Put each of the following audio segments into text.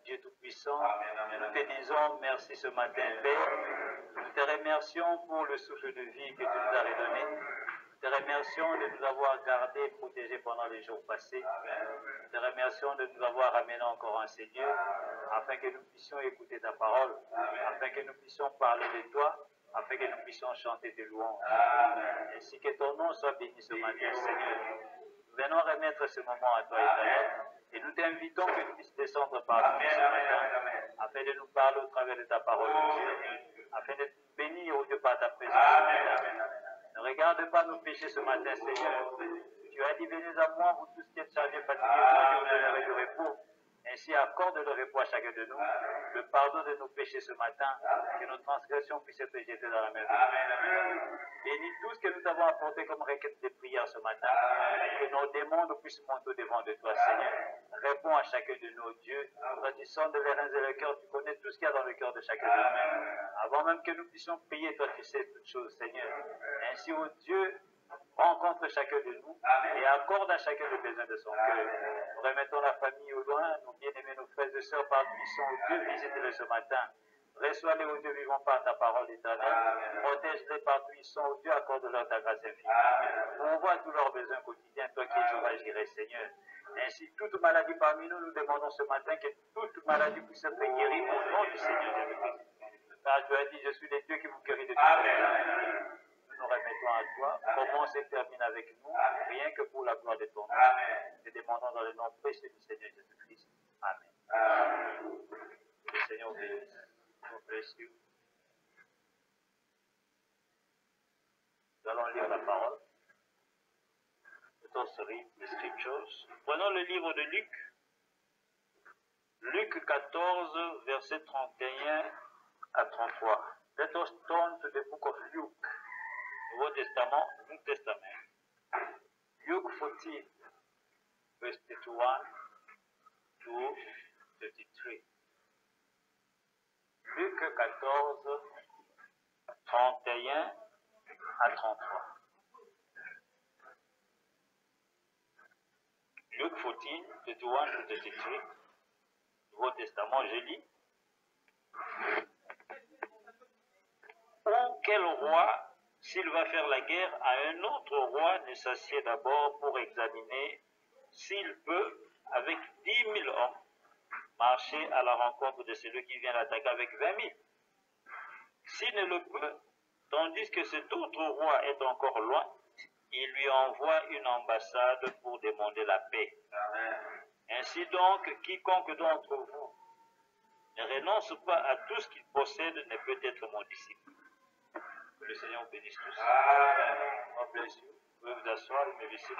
Dieu Tout-Puissant, nous te disons merci ce matin, Père. Nous te remercions pour le souffle de vie que tu nous as redonné. Nous te remercions de nous avoir gardés et protégés pendant les jours passés. Nous te remercions de nous avoir ramenés encore en Seigneur, afin que nous puissions écouter ta parole, afin que nous puissions parler de toi, afin que nous puissions chanter tes louanges. Ainsi que ton nom soit béni ce matin, Seigneur. Nous venons remettre ce moment à toi, Éternel, et nous t'invitons que tu puisses descendre parmi nous ce matin, afin de nous parler au travers de ta parole, afin de nous bénir, au Dieu, par ta présence ce matin. Ne regarde pas nos péchés ce matin, Seigneur. Tu as dit, venez à moi, vous tous qui êtes chargés, fatigués, vous donnerez du repos. Ainsi, accorde le repos à chacun de nous, le pardon de nos péchés ce matin, que nos transgressions puissent être jetées dans la mer. Bénis tout ce que nous avons apporté comme requête de prière ce matin, que nos demandes puissent monter devant de toi, Seigneur. Réponds à chacun de nos dieux. Toi, tu sondes les reins et le cœur, tu connais tout ce qu'il y a dans le cœur de chacun de nous. Avant même que nous puissions prier, toi, tu sais toutes choses, Seigneur. Ainsi, ô Dieu, rencontre chacun de nous et accorde à chacun le besoin de son cœur. Nous remettons la famille au loin, nos bien-aimés, nos frères et sœurs partout ils sont, au Dieu, visite-les ce matin. Reçois-les, au Dieu vivant, par ta parole éternelle. Protège-les partout ils sont, au Dieu, accorde-leur ta grâce infinie. Pourvois tous leurs besoins quotidiens, toi qui es Jéhovah Jireh, Seigneur. Ainsi, toute maladie parmi nous, nous demandons ce matin que toute maladie puisse être guérie au nom du Seigneur Jésus-Christ. Car tu as dit, je suis le Dieu qui vous guérit de toutes maladies. Nous remettons à toi. Commence et termine avec nous, rien que pour la gloire de ton nom. Te demandons dans le nom précieux du Seigneur Jésus-Christ. Amen. Le Seigneur bénisse. God bless you. Nous allons lire la parole. Let us read the scriptures. Prenons le livre de Luc. Luc 14, verset 31 à 33. Let us turn to the book of Luke. Nouveau Testament, New Testament. Luke 14, verse 31 to 33. Luc 14, 31 à 33. Luc 14, 31 to 33. Nouveau Testament, je lis. Ou quel roi, s'il va faire la guerre à un autre roi, ne s'assied d'abord pour examiner s'il peut, avec 10 000 hommes, marcher à la rencontre de celui qui vient l'attaquer avec 20 000. S'il ne le peut, tandis que cet autre roi est encore loin, il lui envoie une ambassade pour demander la paix. Amen. Ainsi donc, quiconque d'entre vous ne renonce pas à tout ce qu'il possède ne peut être mon disciple. Que le Seigneur vous bénisse tous. Amen. God bless you. Vous pouvez vous asseoir, mes visites.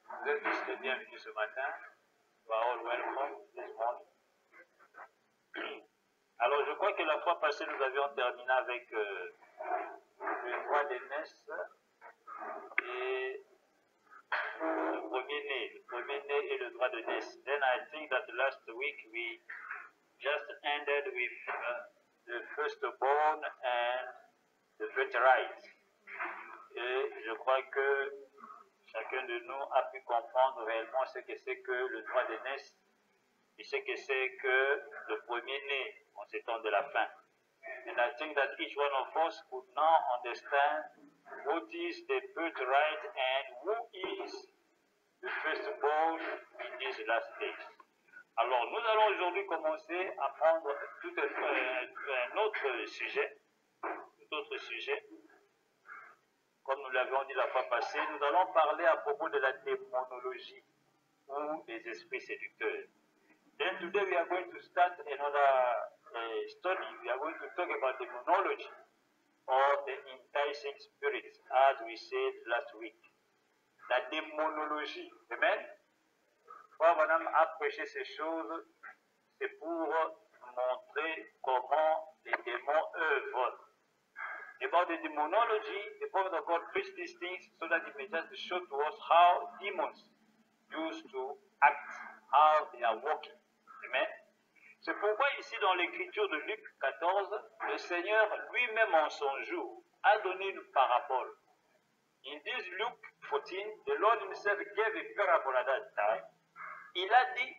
Vous êtes tous les bienvenus ce matin. You are all welcome this morning. Alors, je crois que la fois passée, nous avions terminé avec le droit d'aînesse et le premier-né et le droit de naissance. Then I think that last week we just ended with the firstborn and the birthright. Et je crois que chacun de nous a pu comprendre réellement ce que c'est que le droit de naissance et ce que c'est que le premier-né en ces temps de la fin. And I think that each one of us could now understand what is the birthright and who is the firstborn in these last days. Alors, nous allons aujourd'hui commencer à prendre tout un autre sujet, Comme nous l'avions dit la fois passée, nous allons parler à propos de la démonologie ou des esprits séducteurs. Then today we are going to start another study. We are going to talk about demonology or the enticing spirits, as we said last week. La démonologie. Amen. Quand Madame a prêché ces choses, c'est pour montrer comment les démons œuvrent. About the demonology, the prophet of God preached these things so that it may just show to us how demons used to act, how they are working. Amen. C'est pourquoi ici dans l'écriture de Luc 14, le Seigneur lui-même en son jour a donné une parabole. In this Luke 14, the Lord himself gave a parable at that time. Il a dit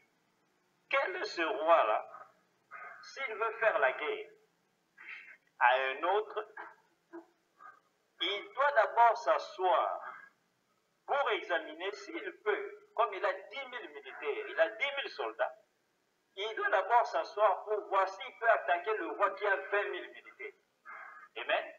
quel ce roi-là, s'il veut faire la guerre à un autre, il doit d'abord s'asseoir pour examiner s'il peut, comme il a 10 000 militaires, il a 10 000 soldats, il doit d'abord s'asseoir pour voir s'il peut attaquer le roi qui a 20 000 militaires. Amen.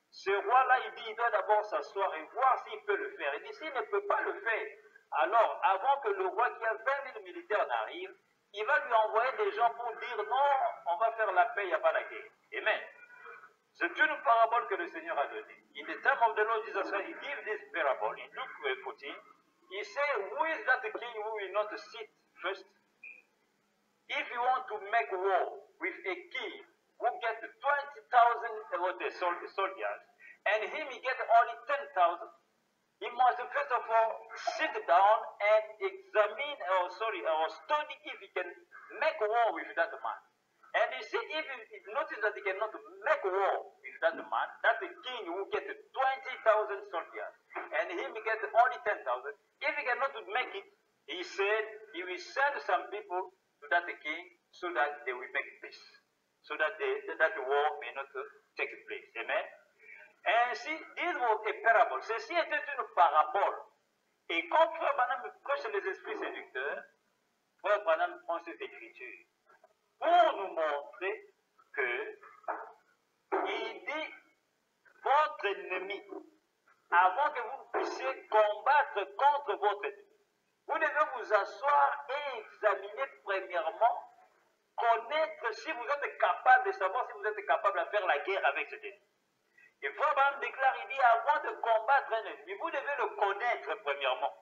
Ce roi-là, il dit, il doit d'abord s'asseoir et voir s'il peut le faire. Il dit, s'il ne peut pas le faire, alors, avant que le roi qui a 20 000 militaires n'arrive, il va lui envoyer des gens pour dire, non, on va faire la paix, il n'y a pas la guerre. Amen. C'est une parabole que le Seigneur a donnée. In the time of the Lord Jesus Christ, he gave this parable in Luke 14. He said, who is that the king who will not sit first? If you want to make war with a king who gets 20,000 soldiers, and him he gets only 10,000, he must first of all sit down and examine, or study if he can make war with that man. And he said, if he notice that he cannot make war with that man, that's the king who gets 20,000 soldiers, and him he gets only 10,000. If he cannot make it, he said he will send some people to that king so that they will make peace, so that that war may not take place. Amen. Ainsi, this was a parable. Ceci était une parabole. Et quand Frère Branham prêche les esprits séducteurs, Frère Branham prend cette écriture pour nous montrer que il dit votre ennemi, avant que vous puissiez combattre contre votre ennemi, vous devez vous asseoir et examiner premièrement, connaître si vous êtes capable de savoir si vous êtes capable de faire la guerre avec cet ennemi. Et Frère Branham déclare, il dit, avant de combattre un ennemi, vous devez le connaître premièrement.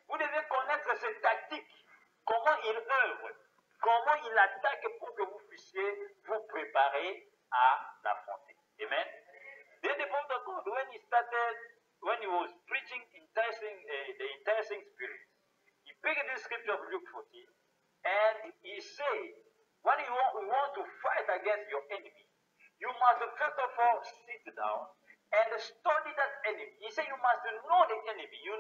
Vous devez connaître ses tactiques, comment il œuvre, comment il attaque pour que vous puissiez vous préparer à l'affronter. Amen. Then the Prophet of God, when he was preaching the enticing spirit, he picked this scripture of Luke 14, and he said, when you want to fight against your enemy, you must first of all sit down and study that enemy. He said you must know the enemy. You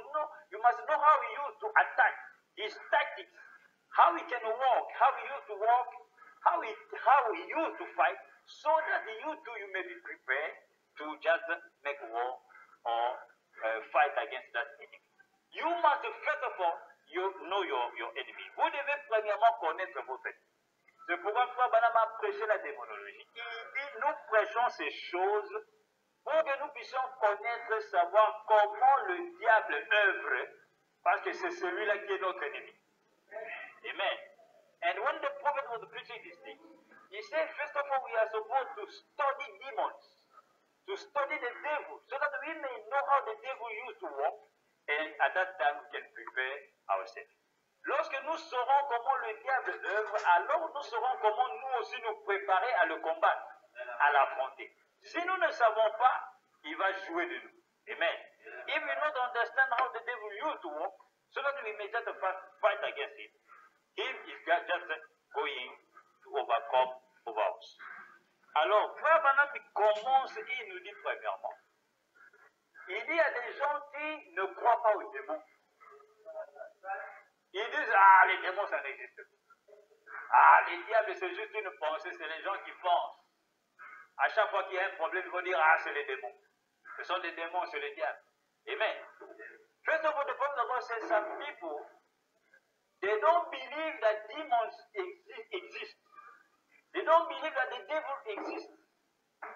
must know how he used to attack, his tactics, how he can walk, how he used to walk, how he used to fight, so that you too you may be prepared to just make war or fight against that enemy. You must first of all know your enemy. Vous devez premièrement connaître votre ennemi. C'est pourquoi Frère Branham a prêché la démonologie. Il dit, nous prêchons ces choses pour que nous puissions connaître, savoir comment le diable œuvre, parce que c'est celui-là qui est notre ennemi. Amen. And when the prophet was preaching this thing, he said, first of all, we are supposed to study demons, to study the devil, so that we may know how the devil used to work, and at that time we can prepare ourselves. Lorsque nous saurons comment le diable œuvre, alors nous saurons comment nous aussi nous préparer à le combattre, à l'affronter. Si nous ne savons pas, il va jouer de nous. Amen. If we don't understand how the devil used to work, so that we may just fight against him, he is just going to overcome over us. Alors, Frère Branham commence et il nous dit premièrement, il dit à des gens qui ne croient pas aux démons. Ils disent, ah, les démons, ça n'existe pas. Ah, les diables, c'est juste une pensée, c'est les gens qui pensent. À chaque fois qu'il y a un problème, ils vont dire, ah, c'est les démons. Ce sont des démons, c'est les diables. Amen. First of all, the problem of God says some people, they don't believe that demons exist. They don't believe that the devil exists.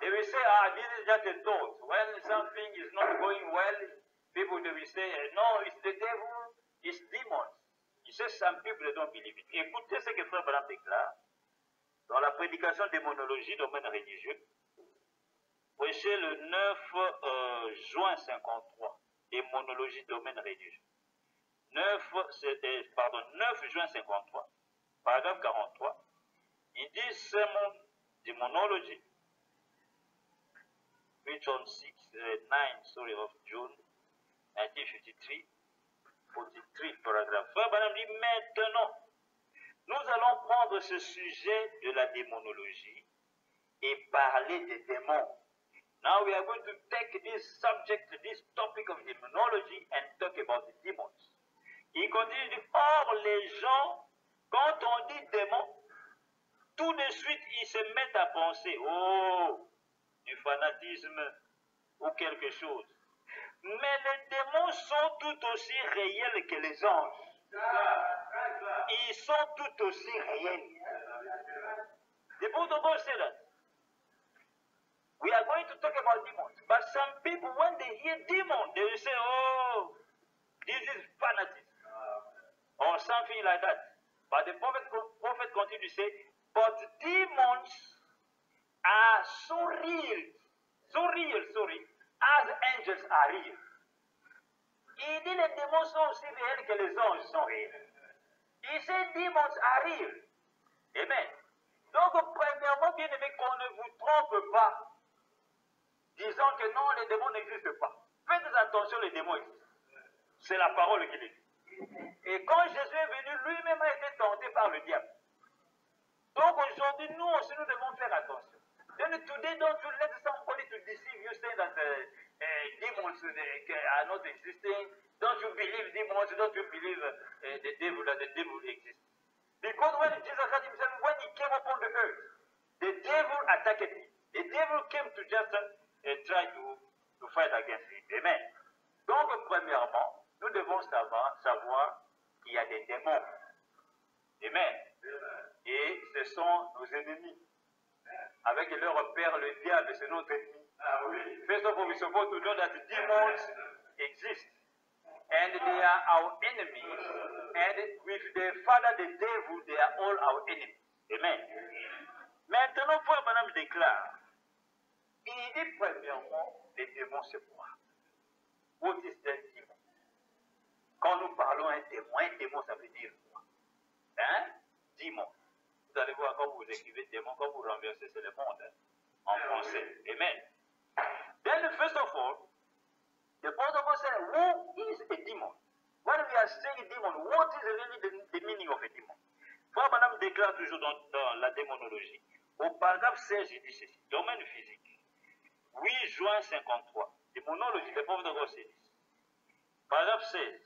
They will say, ah, this is just a thought. When something is not going well, people, they will say, no, it's the devil, it's demons. Il sait, some people don't believe it. Écoutez ce que Frère Branham déclare dans la prédication démonologie, domaine religieux, prêché le 9 juin 53, démonologie, domaine religieux. 9 juin 53, paragraphe 43, il dit sermon démonologie, which on 9 of June 1953, 43 paragraphe. Frère Branham dit maintenant, nous allons prendre ce sujet de la démonologie et parler des démons. Now we are going to take this subject, this topic of demonology and talk about the demons. Il continue de dire, or les gens Quand on dit démon, tout de suite, ils se mettent à penser, oh, du fanatisme ou quelque chose. Mais les démons sont tout aussi réels que les anges. Ils sont tout aussi réels. The book of God said that. We are going to talk about demons. But some people, when they hear demons, they will say, oh, this is fanatism. Or something like that. But the prophet continues to say, but demons are so real, as angels are real. Il dit les démons sont aussi réels que les anges sont réels. Il dit demons are real. Amen. Donc, premièrement, bien aimé, qu'on ne vous trompe pas, disant que non, les démons n'existent pas. Faites attention, les démons existent. C'est la parole qui dit. Et quand Jésus est venu, lui-même a été tenté par le diable. Donc aujourd'hui, nous aussi, nous devons faire attention. Then today, don't you let somebody to deceive you, saying that demons are not existing. Don't you believe demons? Don't you believe the devil exists? Because when Jesus Christ himself, when he came upon the earth, the devil attacked him. The devil came to just try to fight against him. Amen. Donc, premièrement, nous devons savoir qu'il y a des démons. Amen. Et ce sont nos ennemis. Avec leur père, le diable, c'est notre ennemi. First of all, we supposed to know that demons exist. And they are our enemies. And with the father, the devil, they are all our enemies. Amen. Maintenant, frère Madame déclare, il dit premièrement, les démons, c'est quoi? What is the demon? Quand nous parlons un démon, ça veut dire quoi? Hein? Démon. Vous allez voir quand vous écrivez démon, quand vous renversez, c'est le monde. Hein? En français. Amen. Then, first of all, the protocol said, who is a demon? When we are saying demon, what is really the meaning of a demon? Frère Madame déclare toujours dans la démonologie. Au paragraphe 16, il dit ceci. Domaine physique. 8 juin 53. Démonologie, le pauvre de Rossélis. Paragraphe 16.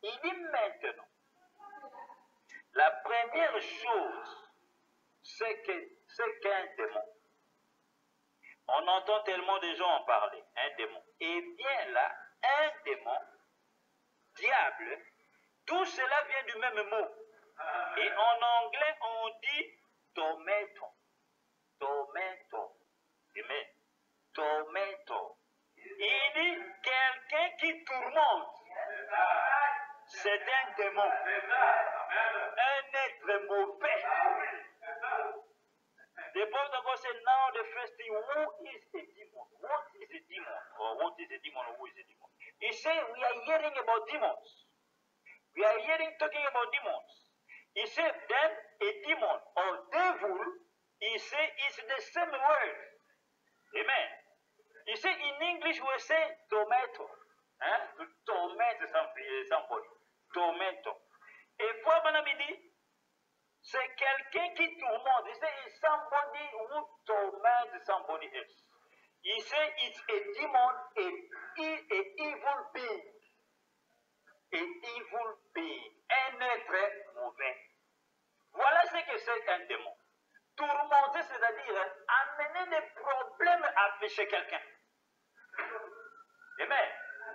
Il dit maintenant, la première chose, c'est qu'un démon. On entend tellement de gens en parler, un démon. Et bien là, un démon, diable, tout cela vient du même mot. Et en anglais, on dit tormentor. Tormentor. Amen. Tormentor. Il dit quelqu'un qui tourmente. C'est un démon. Un être mauvais. The protocol said, now the first thing, who is a demon? What is a demon? Or what is a demon or who is a demon? He said, we are hearing about demons. We are talking about demons. He said, then a demon or devil, he said, is the same word. Amen. He said, in English, we say tomato. To torment somebody. Tormentor. Et pour Madame dit, c'est quelqu'un qui tourmente. He said, it's somebody who torments somebody else. He said, it's a demon, a evil being. A evil being. Un être mauvais. Voilà ce que c'est un démon. Tourmenter, c'est-à-dire amener des problèmes chez quelqu'un. Amen.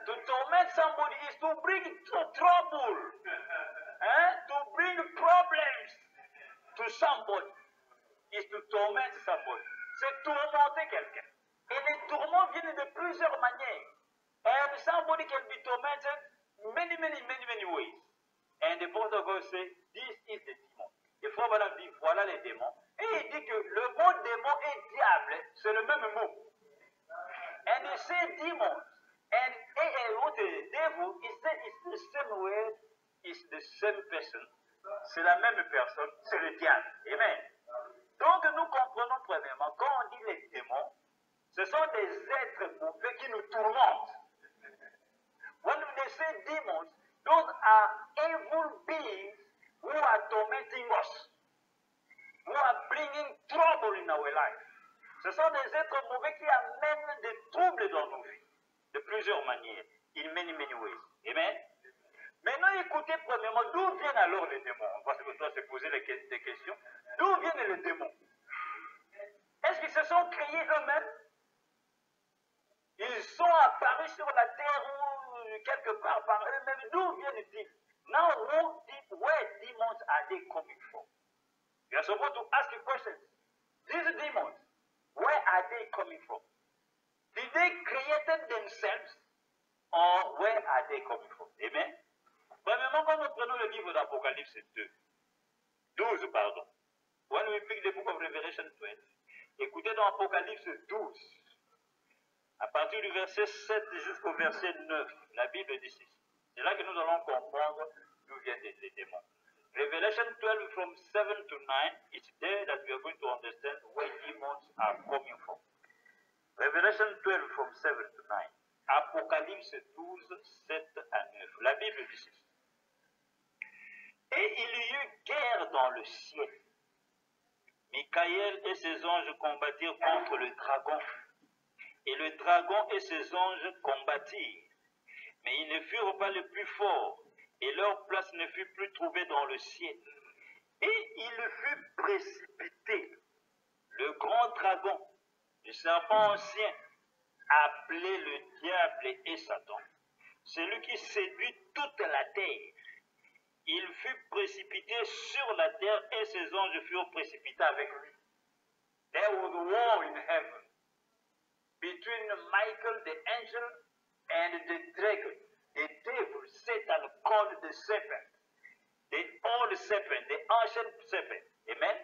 To torment somebody is to bring trouble. To bring problems to somebody. Is to torment somebody. C'est tourmenter quelqu'un. Et les tourments viennent de plusieurs manières. And somebody can be tormented many ways. And the Apostle of God says, this is the demon. Et frère Madame dit, voilà les démons. Et il dit que le mot démon et diable, c'est le même mot. And he said demon. And what a devil, he said it's the same word, it's the same person. C'est la même personne, c'est le diable. Amen. Donc nous comprenons premièrement, quand on dit les démons, ce sont des êtres mauvais qui nous tourmentent. When they say demons, those are evil beings who are tormenting us, who are bringing trouble in our life. Ce sont des êtres mauvais qui amènent des troubles dans nos vies, de plusieurs manières, in many ways. Amen. Maintenant, écoutez premièrement, d'où viennent alors les démons? Parce que toi, c'est des questions. D'où viennent les démons? Est-ce qu'ils se sont créés eux-mêmes? Ils sont apparus sur la terre ou quelque part par eux-mêmes. D'où viennent-ils? Now, where demons are they coming from? You are supposed to ask a question. These demons, where are they coming from? Did they create themselves or where are they coming from? Amen. Premièrement, quand nous prenons le livre d'Apocalypse 12, pardon. When we pick the book of Revelation 12, écoutez dans Apocalypse 12, à partir du verset 7 jusqu'au verset 9, la Bible dit ceci. C'est là que nous allons comprendre d'où viennent les démons. Revelation 12 from 7 to 9, it's there that we are going to understand where demons are coming from. Revelation 12 from 7 to 9. Apocalypse 12, 7 à 9. La Bible dit ceci. Et il y eut guerre dans le ciel. Michael et ses anges combattirent contre le dragon. Et le dragon et ses anges combattirent. Mais ils ne furent pas les plus forts. Et leur place ne fut plus trouvée dans le ciel. Et il fut précipité. Le grand dragon, le serpent ancien, appelé le diable et Satan, celui qui séduit toute la terre. Il fut précipité sur la terre et ses anges furent précipités avec lui. There was a war in heaven between Michael the angel and the dragon, the devil, Satan, called the serpent, the old serpent, the ancient serpent. Amen.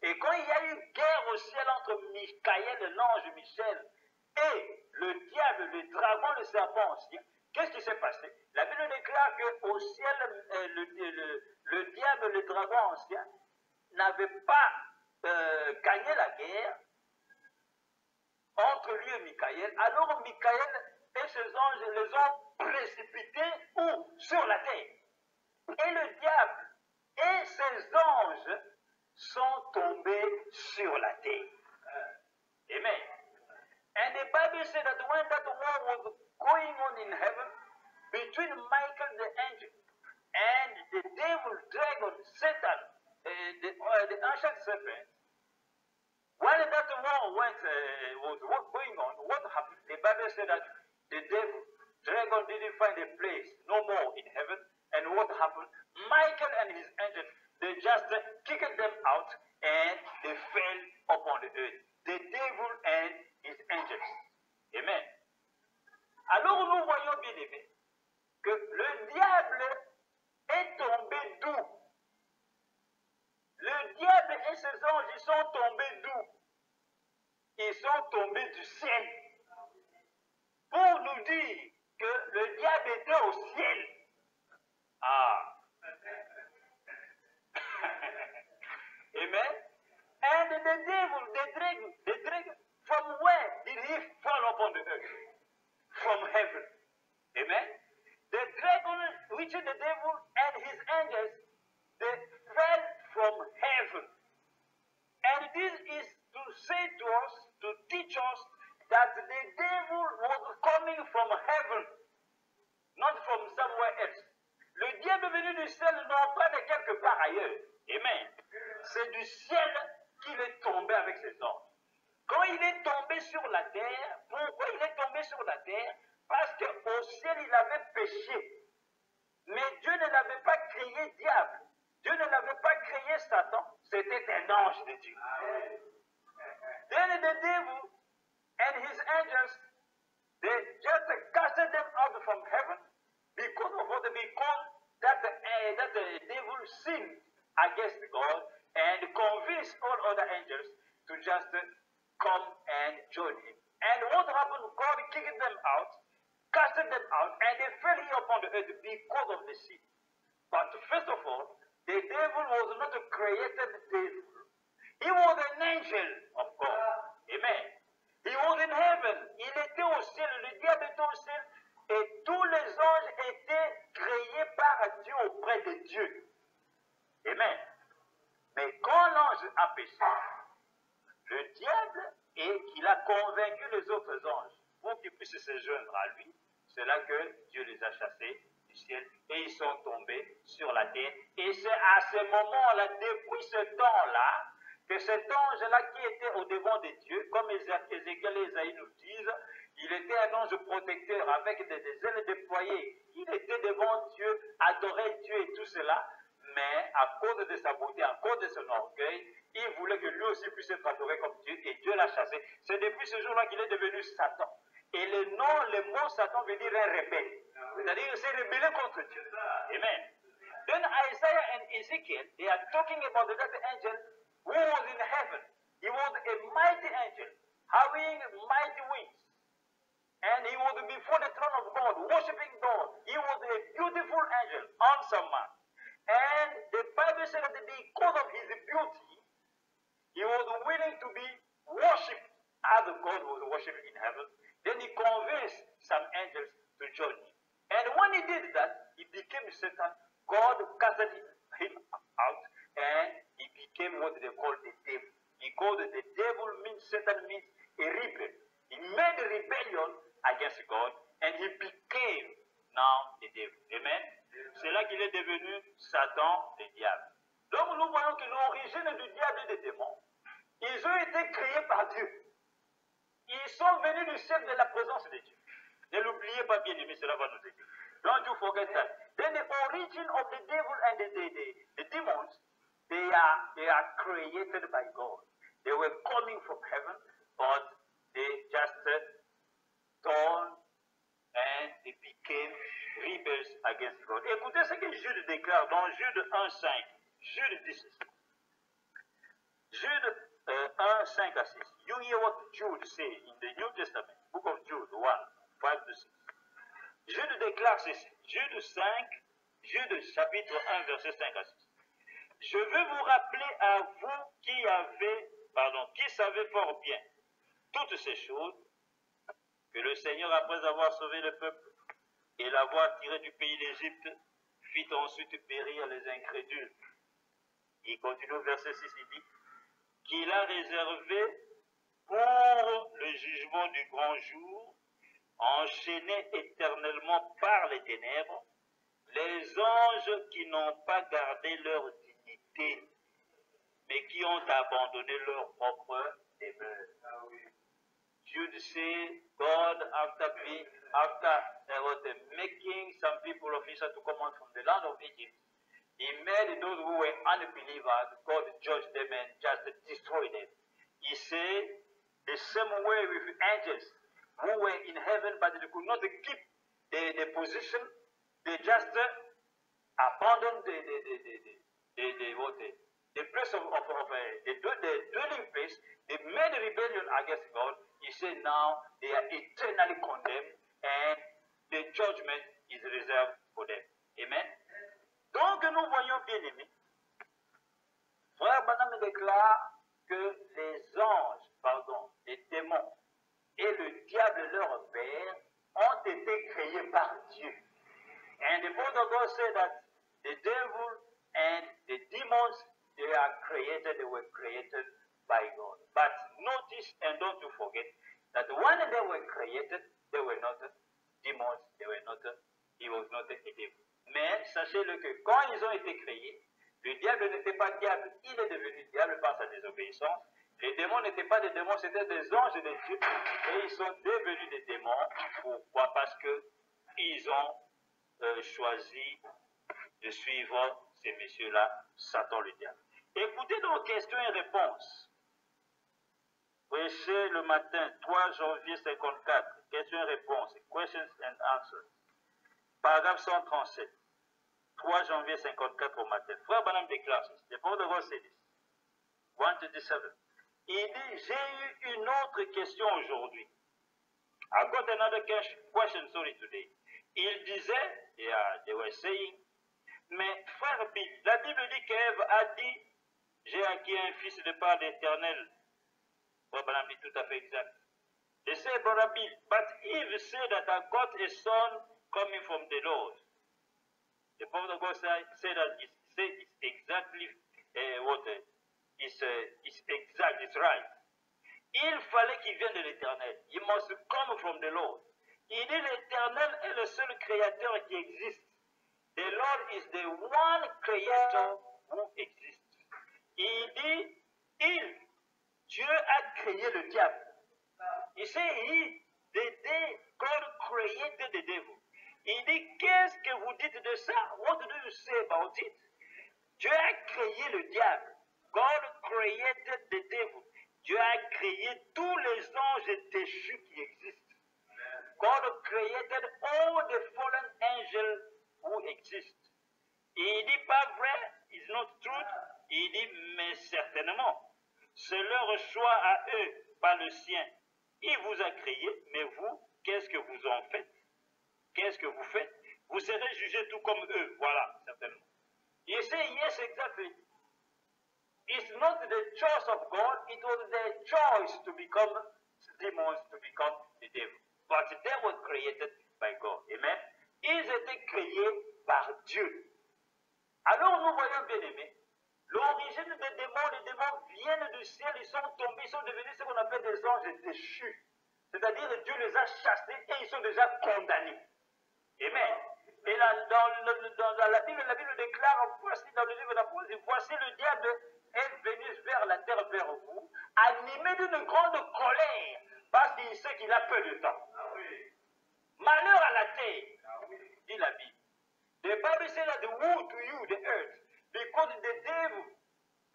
Et quand il y a eu guerre au ciel entre Michael, l'ange Michel, et le diable, le dragon, le serpent ancien, qu'est-ce qui s'est passé? La Bible déclare qu'au ciel, le diable, le dragon ancien, n'avait pas gagné la guerre entre lui et Michael. Alors Michael et ses anges les ont précipités où? Sur la terre. Et le diable et ses anges sont tombés sur la terre. Amen. And the Bible said that when that war was going on in heaven between Michael the angel and the devil, dragon, Satan, the ancient serpent, when that war was going on, what happened? The Bible said that the devil, dragon didn't find a place no more in heaven. And what happened? Michael and his angels, they just kicked them out and they fell upon the earth. The devil and his angels. Amen. Alors nous voyons bien aimé que le diable est tombé d'où? Le diable et ses anges, ils sont tombés d'où? Ils sont tombés du ciel. Pour nous dire que le diable était au ciel. Ah. Amen. And the devil, the dragon, from where did he fall upon the earth? From heaven. Amen. The dragon, which is the devil and his angels, they fell from heaven. And this is to say to us, to teach us that the devil was coming from heaven, not from somewhere else. Le diable venu du ciel, non pas de quelque part ailleurs. Amen. C'est du ciel qu'il est tombé avec ses anges. Quand il est tombé sur la terre, pourquoi il est tombé sur la terre? Parce qu'au ciel, il avait péché. Mais Dieu ne l'avait pas créé diable. Dieu ne l'avait pas créé Satan. C'était un ange de Dieu. Then the devil and his angels, they just casted them out from heaven because of what that the devil sinned against God and convinced all other angels to just come and join him. And what happened? God kicked them out, casted them out, and they fell here upon the earth because of the sin. But first of all, the devil was not a created devil. He was an angel of God. Amen. He was in heaven. Il était au ciel. Le diable était au ciel. Et tous les anges étaient créés par Dieu auprès de Dieu. Amen. Mais quand l'ange a péché, le diable, et qu'il a convaincu les autres anges pour qu'ils puissent se joindre à lui, c'est là que Dieu les a chassés du ciel et et ils sont tombés sur la terre. Et c'est à ce moment-là, depuis ce temps-là, que cet ange-là qui était au devant de Dieu, comme Ézéchiel et Isaïe nous disent, il était un ange protecteur avec des ailes déployées. Il était devant Dieu, adorait Dieu et tout cela, mais à cause de sa beauté, à cause de son orgueil, il voulait que lui aussi puisse être adoré comme Dieu et Dieu l'a chassé. C'est depuis ce jour-là qu'il est devenu Satan. Et le mot Satan veut dire un rebelle. C'est-à-dire qu'il s'est rebellé contre Dieu. Amen. Then Isaiah and Ezekiel, they are talking about that angel who was in heaven. He was a mighty angel, having mighty wings. And he was before the throne of God, worshiping God. He was a beautiful angel, handsome man. And the Bible said that because of his beauty, he was willing to be worshipped as God was worshipped in heaven. Then he convinced some angels to join him. And when he did that, he became Satan. God cast him out, and he became what they call the devil. Because the devil means, Satan means a rebel. He made a rebellion against God, and he became now the devil. Amen. C'est là qu'il est devenu Satan, le diable. Donc nous voyons que l'origine du diable et des démons, ils ont été créés par Dieu. Ils sont venus du ciel de la présence de Dieu. Ne l'oubliez pas, bien aimé, cela va nous aider. Don't you forget that. Then the origin of the devil and the demons, they are created by God. They were coming from heaven, but they just turned and they became rebels against God. Écoutez ce que Jude déclare dans Jude 1:5. Jude 10. Jude 1:5 à 6. You hear what Jude say in the New Testament, book of Jude 1:5-6. Jude déclare ceci. Jude 5, Jude chapitre 1, verset 5 à 6. Je veux vous rappeler à vous qui savez fort bien toutes ces choses, que le Seigneur, après avoir sauvé le peuple et l'avoir tiré du pays d'Égypte, fit ensuite périr les incrédules. Il continue au verset 6, il dit, qu'il a réservé pour le jugement du grand jour, enchaînés éternellement par les ténèbres, les anges qui n'ont pas gardé leur dignité, mais qui ont abandonné leur propre demeure. Jude say, God, after making some people of Israel to come out from the land of Egypt, he made those who were unbelievers, God judged them and just destroyed them. He said, the same way with angels who were in heaven, but they could not keep the position, they just abandoned the place of the dwelling place. They made a rebellion against God. He said now they are eternally condemned and the judgment is reserved for them. Amen. Donc nous voyons bien aimés, Frère Branham déclare que les démons et le diable leur père ont été créés par Dieu. And the word of God said that the devil and the demons, they were created by God. But notice, and don't you forget, that when they were created, they were not demons, he was not a devil. Mais sachez-le que quand ils ont été créés, le diable n'était pas diable, il est devenu diable par sa désobéissance. Les démons n'étaient pas des démons, c'était des anges de Dieu. Et ils sont devenus des démons. Pourquoi? Parce qu'ils ont choisi de suivre ces messieurs-là, Satan le diable. Écoutez nos questions et réponses. Prêcher le matin, 3 janvier 54. Questions et réponses. Questions and answers. Paragraphe 137. 3 janvier 54 au matin. Frère Branham déclare ceci. The Bible of God says this. 127. Il dit, j'ai eu une autre question aujourd'hui. I got another question, today. Il disait, they were saying, mais frère Bill, la Bible dit qu'Ève a dit, j'ai acquis un fils de part d'Éternel. Frère Branham dit tout à fait exact. They say, Brother Bill, but Eve said that I got a son coming from the Lord. The prophet of God said that it's exactly it's right. Il fallait qu'il vienne de l'Éternel. He must come from the Lord. Il dit l'Éternel est le seul créateur qui existe. The the one creator who exists. Il dit, Dieu a créé le diable. Il dit, God created the devil. Il dit, qu'est-ce que vous dites de ça? What do you say about it? Dieu a créé le diable. God created the devil. Dieu a créé tous les anges déchus qui existent. God created all the fallen angels who exist. Et il dit pas vrai, it's not truth. Il dit, mais certainement, c'est leur choix à eux, pas le sien. Il vous a créé, mais vous, qu'est-ce que vous en faites? Qu'est-ce que vous faites? Vous serez jugés tout comme eux, voilà, certainement. You say, yes, exactly. It's not the choice of God, it was their choice to become demons, to become the devil. But they were created by God. Amen. Ils étaient créés par Dieu. Alors nous voyons, bien aimés, l'origine des démons, les démons viennent du ciel, ils sont tombés, ils sont devenus ce qu'on appelle des anges déchus. C'est-à-dire que Dieu les a chassés et ils sont déjà condamnés. Amen. Et là, dans la Bible déclare, voici dans le livre d'Apocalypse, voici le diable est venu vers la terre, vers vous, animé d'une grande colère, parce qu'il sait qu'il a peu de temps. Malheur à la terre, dit la Bible. The Bible says that the woe to you, the earth, because the devil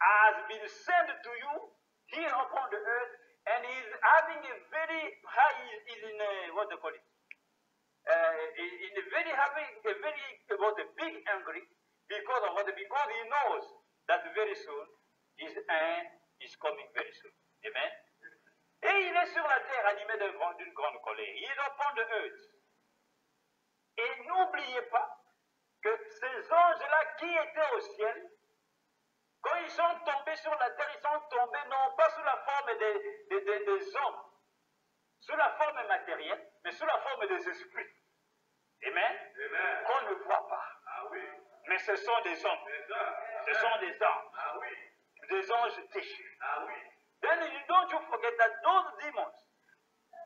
has been sent to you here upon the earth, and he's having a very high, is in a, what do you call it? In a very big angry because of what? Because he knows that very soon his end is coming very soon. Amen. Et il est sur la terre animé d'une grande colère. Il est upon the earth. Et n'oubliez pas que ces anges-là qui étaient au ciel, quand ils sont tombés sur la terre, ils sont tombés non pas sous la forme des hommes, sous la forme matérielle, mais sous la forme des esprits. Amen. Qu'on ne voit pas. Ah, oui. Mais ce sont des hommes. Ce sont des anges. Ah, oui. Des anges déchus. Ah, oui. Then you don't you forget that those demons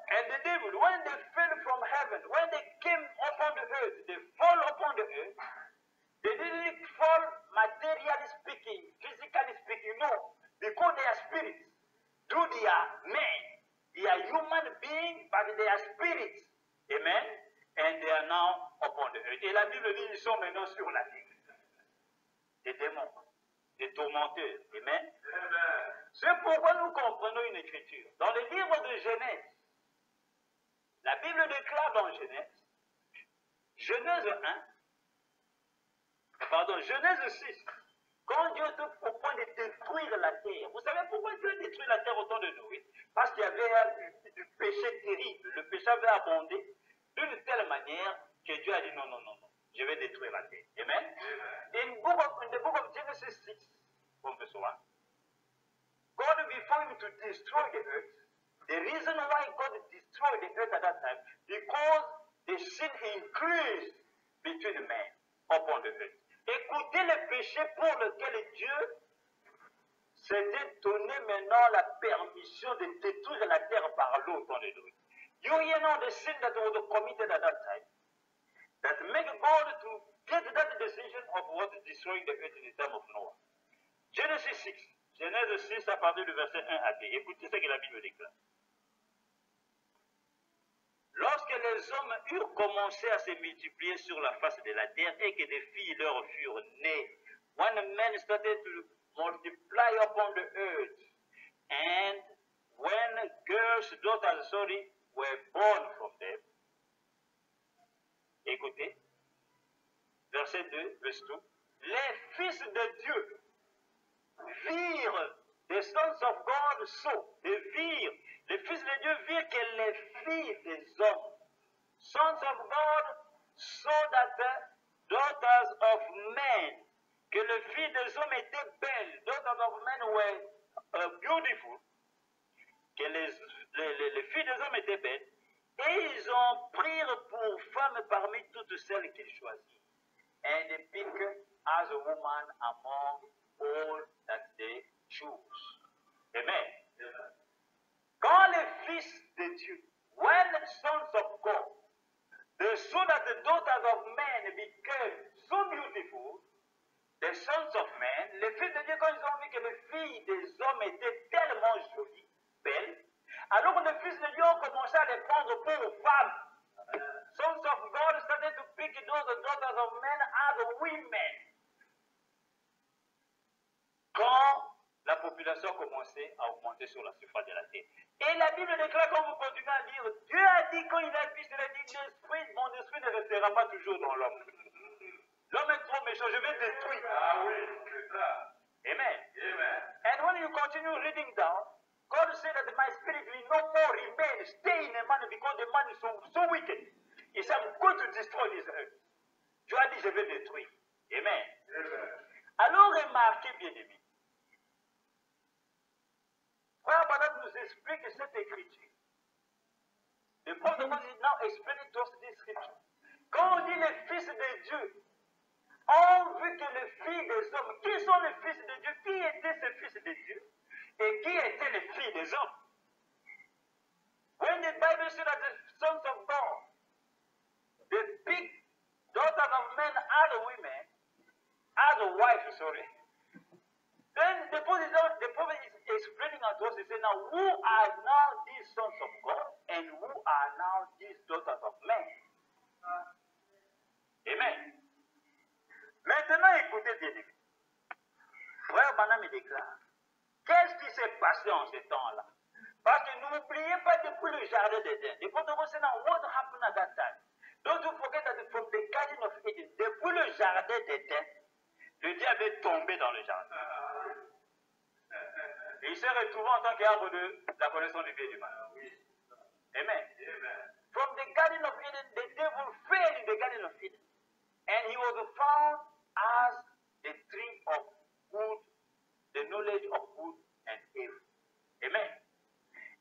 and the devil, when they fell from heaven, when they came upon the earth, they fall upon the earth, they didn't fall materially speaking, physically speaking, no. Because they are spirits. Though they are men, they are human beings, but they are spirits. Amen. And they are now upon the earth. Et la Bible dit, ils sont maintenant sur la terre. Des démons, des tourmenteurs. Amen. C'est pourquoi nous comprenons une écriture. Dans le livre de Genèse, la Bible déclare dans Genèse 6, quand Dieu était au point de détruire la terre. Vous savez pourquoi Dieu a détruit la terre au temps de Noé? Parce qu'il y avait du péché terrible. Le péché avait abondé d'une telle manière que Dieu a dit non, je vais détruire la terre. Amen. In the book of Genesis 6, from verse 1, God, before him to destroy the earth, the reason why God destroyed the earth at that time, because the sin increased between men upon the earth. Écoutez le péché pour lequel Dieu s'était donné maintenant la permission de détruire la terre par l'eau au temps de Noé. You know the sin that was committed at that time, that make God to get that decision of what destroying the earth in the time of Noah. Genesis 6, Genèse 6 à partir du verset 1 à 2. Écoutez ce que la Bible déclare. Lorsque les hommes eurent commencé à se multiplier sur la face de la terre et que des filles leur furent nées, when men started to multiply upon the earth, and when girls, daughters, were born from them. Écoutez, verset 2, verset 2. Les fils de Dieu virent, the sons of God saw, les fils de Dieu virent que les filles des hommes, sons of God saw that the daughters of men, que les filles des hommes étaient belles, daughters of men were beautiful, que les filles des hommes étaient belles, et ils en prirent pour femmes parmi toutes celles qu'ils choisirent. And they picked as a woman among all that they choose. Amen. Quand les fils de Dieu, when the sons of God, they saw that the daughters of men became so beautiful, sons of men, les fils de Dieu, quand ils ont vu que les filles des hommes étaient tellement jolies, belles, alors les fils de Dieu ont commencé à les prendre pour femmes. Sons of God started to pick those daughters of men as women. Quand la population a commencé à augmenter sur la surface de la terre. Et la Bible déclare, quand vous continuez à lire, Dieu a dit, quand il a dit, il a dit, mon esprit ne restera pas toujours dans l'homme. L'homme est trop méchant, je vais détruire. Ah oui, c'est ça. Amen. Amen. And when you continue reading down, God said that my spirit will no more remain, stay in a man because the man is so wicked. He said, I'm going to destroy this earth. Dieu a dit, je vais détruire. Amen. Amen. Alors remarquez, bien aimé. Frère Madame nous explique cette écriture. Le prophète dit, now explain to us this scripture. Quand on dit les fils de Dieu, on veut que les filles des hommes, qui sont les fils de Dieu, qui étaient ces fils de Dieu, et qui étaient les filles des hommes. When the Bible says that the sons of God, the big daughters of men are the women, are the wives, sorry. Then the prophet is explaining unto us, he said, now who are now these sons of God, and who are now these daughters of men? Amen. Maintenant, écoutez bien. Frère Branham me déclare, qu'est-ce qui s'est passé en ce temps-là? Parce que n'oubliez pas depuis le jardin d'Éden. The protocol said, now what happened at that time? Don't you forget that from the garden of Eden, depuis le jardin d'Éden, le diable est tombé dans le jardin. Et il s'est retrouvé en tant qu'arbre de la connaissance du bien et du mal. Amen. From the garden of Eden, the devil fell in the garden of Eden. And he was found as the tree of good, the knowledge of good and evil. Amen.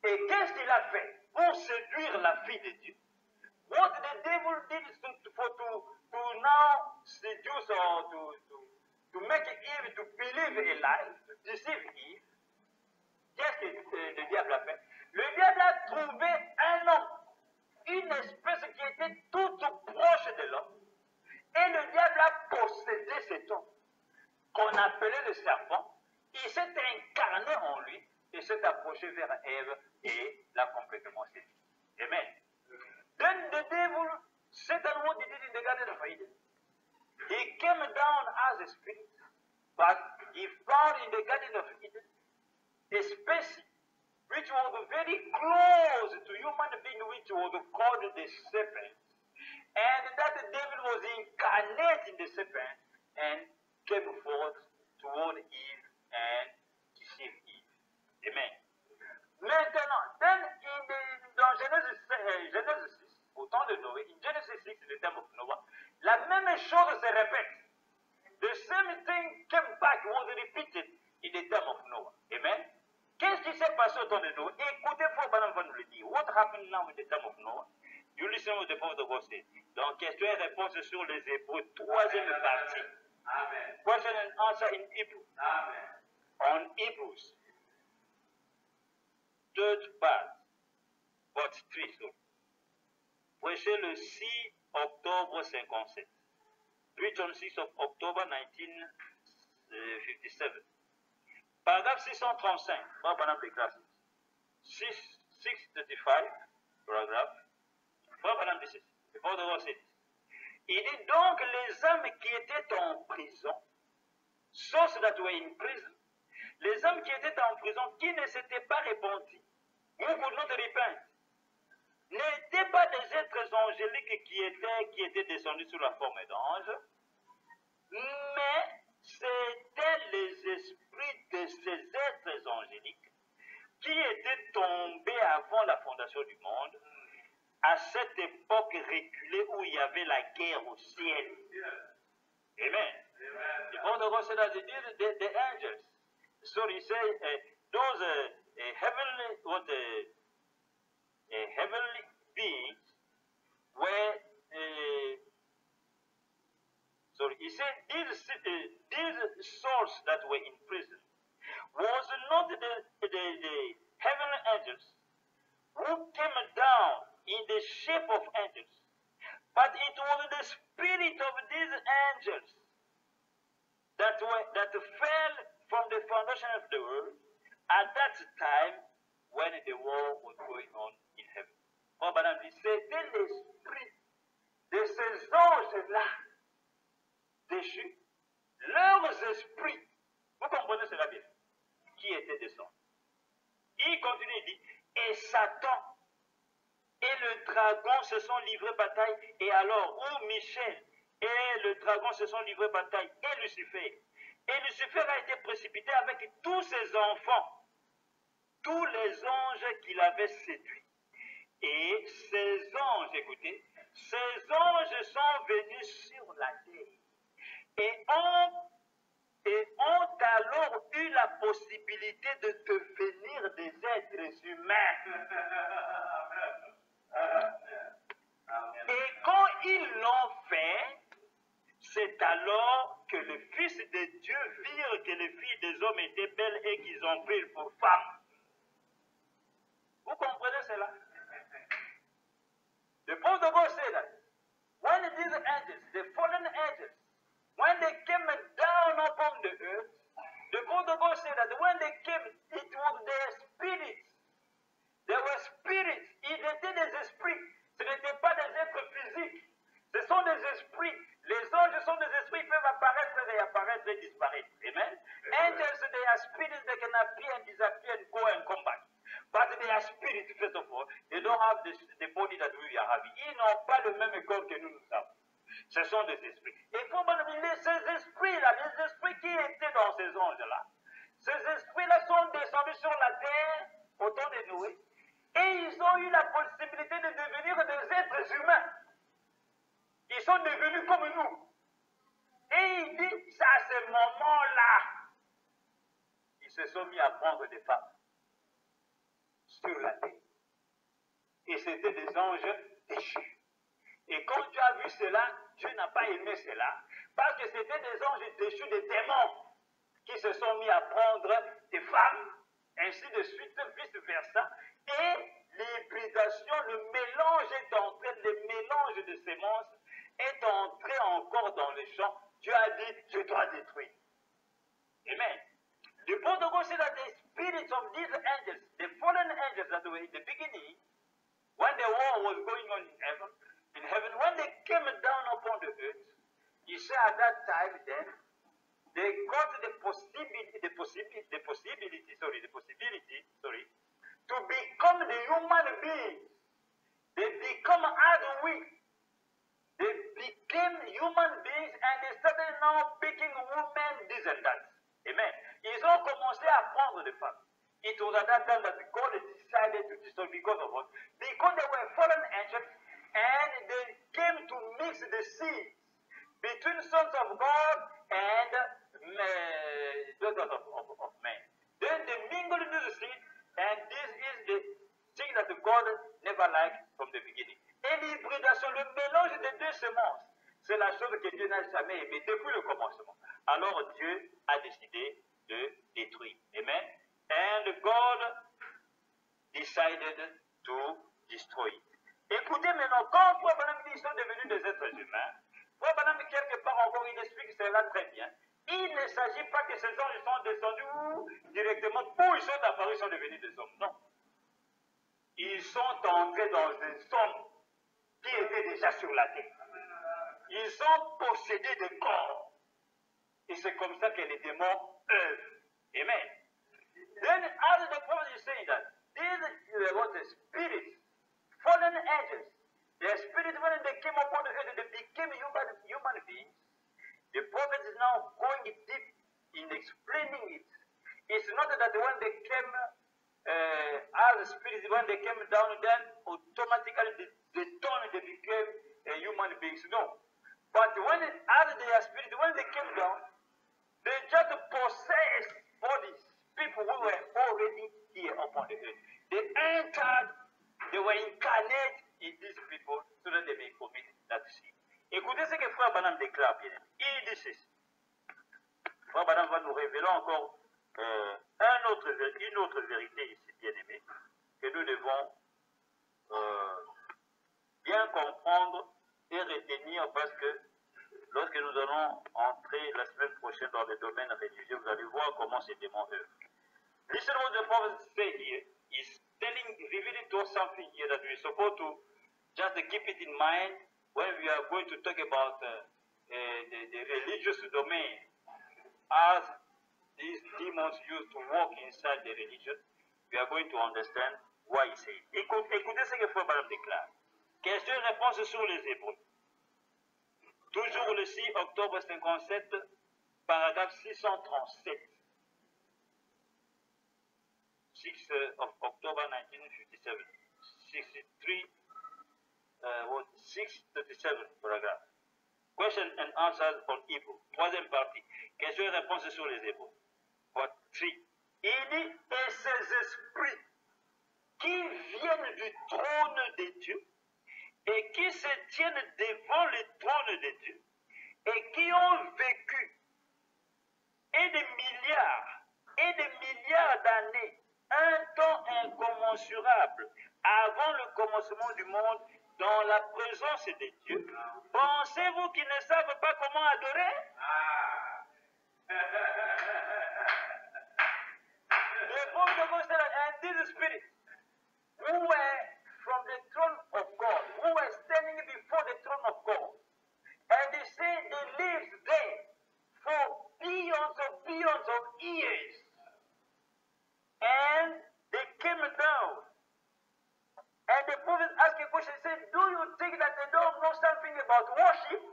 Et qu'est-ce qu'il a fait pour séduire la fille de Dieu? What the devil did to now seduce or to make Eve to believe a lie, to deceive Eve. Qu'est-ce que le diable a fait? Le diable a trouvé un homme, une espèce qui était toute proche de l'homme. Et le diable a possédé cet homme, qu'on appelait le serpent. Il s'est incarné en lui et s'est approché vers Ève et l'a complètement séduit. Amen. Then the devil, Satan, what he did in the garden of Eden, he came down as a spirit, but he found in the garden of Eden a species which was very close to human being, which was called the serpent. And that the devil was incarnate in the serpent and came forth toward Eve and deceived Eve. Amen. Maintenant, then dans Genèse 6, au temps de Noé, in Genesis 6, the time of Noah, la même chose se répète. The same thing came back, was repeated in the time of Noah. Amen. Qu'est-ce qui s'est passé au temps de Noé? Écoutez, Frère Branham va nous le dire. What happened now in the time of Noah? You listen what the prophet of God said. Donc, question et réponse sur les Hébreux, troisième partie. Amen. Question and answer in Hebrew. Amen. On Hebrews. Third part. Part 3, so. Prêché le 6 octobre 57. Preached on 6 of October 1957. Paragraphe 635. Frère Branham déclare 635, paragraphe. Frère Branham dit ceci. Le Port de Rose dit. Il dit donc les hommes qui étaient en prison, those that were in prison, les hommes qui étaient en prison, qui ne s'étaient pas répandus, who could not repent, n'étaient pas des êtres angéliques qui étaient descendus sous la forme d'anges, mais c'étaient les esprits de ces êtres angéliques qui étaient tombés avant la fondation du monde, à cette époque reculée où il y avait la guerre au ciel. Amen. The Father God said that the angels, so he said, those heavenly beings were, sorry, he said these souls that were in prison was not the heavenly angels who came down in the shape of angels, but it was the spirit of these angels that fell from the foundation of the world at that time when the war was going on in heaven. Oh, madame, c'était l'esprit de ces anges-là déchus, leurs esprits, vous comprenez cela bien, qui étaient descendus. Il continue, il dit, et Satan et le dragon se sont livrés bataille, et alors, où Michel et le dragon se sont livrés bataille, et Lucifer a été précipité avec tous ses enfants, tous les anges qu'il avait séduits. Et ces anges, écoutez, ces anges sont venus sur la terre et ont alors eu la possibilité de devenir des êtres humains. Et quand ils l'ont fait, c'est alors que le Fils de Dieu virent que les filles des hommes étaient belles et qu'ils ont pris pour femmes. Vous comprenez cela? The Apostle Paul said that when these angels, the fallen angels, when they came down upon the earth, the Apostle Paul said that when they came, it was their spirits. They were spirits. Ils étaient des esprits. Ce n'étaient pas des êtres physiques. Ce sont des esprits. Les anges sont des esprits. Ils peuvent apparaître, réapparaître et disparaître. Amen. Angels, they are spirits that can appear and disappear and go and come back. But they are spirits, first of all. They don't have the body that we are having. Ils n'ont pas le même corps que nous avons. Ce sont des esprits. Et il faut mener ces esprits-là, les esprits qui étaient dans ces anges-là, ces esprits-là sont descendus sur la terre au temps de Noé. Et ils ont eu la possibilité de devenir des êtres humains. Ils sont devenus comme nous. Et il dit, c'est à ce moment-là, ils se sont mis à prendre des femmes sur la terre. Et c'était des anges déchus. Et quand Dieu a vu cela, Dieu n'a pas aimé cela, parce que c'était des anges déchus, des démons, qui se sont mis à prendre des femmes, ainsi de suite, vice-versa. Et l'hybridation, le mélange est entré, le mélange de semences est entré encore dans les champs. Dieu a dit, je dois détruire. Amen. The protocol said that the spirits of these angels, the fallen angels that were in the beginning, when the war was going on in heaven, when they came down upon the earth, he said at that time then, they got the possibility, to become the human beings. They become as we. They became human beings and they started now picking women, this and that. Amen. Ils ont commencé à prendre des femmes. It was at that time that God decided to destroy because of what? Because they were fallen angels and they came to mix the seeds between sons of God and daughters of men. Then they mingled into the seed, and this is the thing that God never liked from the beginning. Et l'hybridation, le mélange des deux semences, c'est la chose que Dieu n'a jamais aimée depuis le commencement. Alors Dieu a décidé de détruire. Amen. And God decided to destroy it. Écoutez maintenant, quand Frère Branham dit qu'ils sont devenus des êtres humains, Frère Branham quelque part encore il explique cela très bien. Il ne s'agit pas que ces anges sont descendus directement où ils sont apparus, ils sont devenus des hommes. Non. Ils sont entrés dans des hommes qui étaient déjà sur la terre. Ils ont possédé des corps. Et c'est comme ça que les démons œuvrent. Amen. Then as the prophet is saying that these were the spirits, fallen angels, their spirits when they came upon the earth, they became human beings. The prophet is now going deep in explaining it. It's not that when they came as spirits, when they came down, then automatically they became human beings. No. But as they are spirits, when they came down, they just possessed bodies, people who were already here upon the earth. They entered, they were incarnate in these people so that they may commit that sin. Écoutez ce que Frère Branham déclare bien. Il dit ceci. Frère Branham va nous révéler encore une autre vérité ici, bien aimée, que nous devons bien comprendre et retenir parce que lorsque nous allons entrer la semaine prochaine dans le domaine religieux, vous allez voir comment ces démons œuvrent. Listen what the prophet said here. He's revealing to us something here that we're supposed to just keep it in mind when we are going to talk about the religious domain. As these demons used to walk inside the religion, we are going to understand why he said. Écoutez ce que Frère Branham déclare. Question-réponse sur les Hébreux. Toujours le 6 octobre 57, paragraphe 637. 6 of October 1957. 637 paragraph. Question and answers on Hebrew. Troisième partie. Questions et réponses sur les Hébreux. Part 3. Il dit, et ces esprits qui viennent du trône de Dieu et qui se tiennent devant le trône de Dieu et qui ont vécu et des milliards d'années, un temps incommensurable avant le commencement du monde dans la présence de Dieu. Pensez-vous qu'ils ne savent pas comment adorer? The Bible goes that, and these spirits who were from the throne of God, who were standing before the throne of God, and they say they lived there for billions of years, and they came down. And the prophet asked a question, he said, do you think that they don't know something about worship?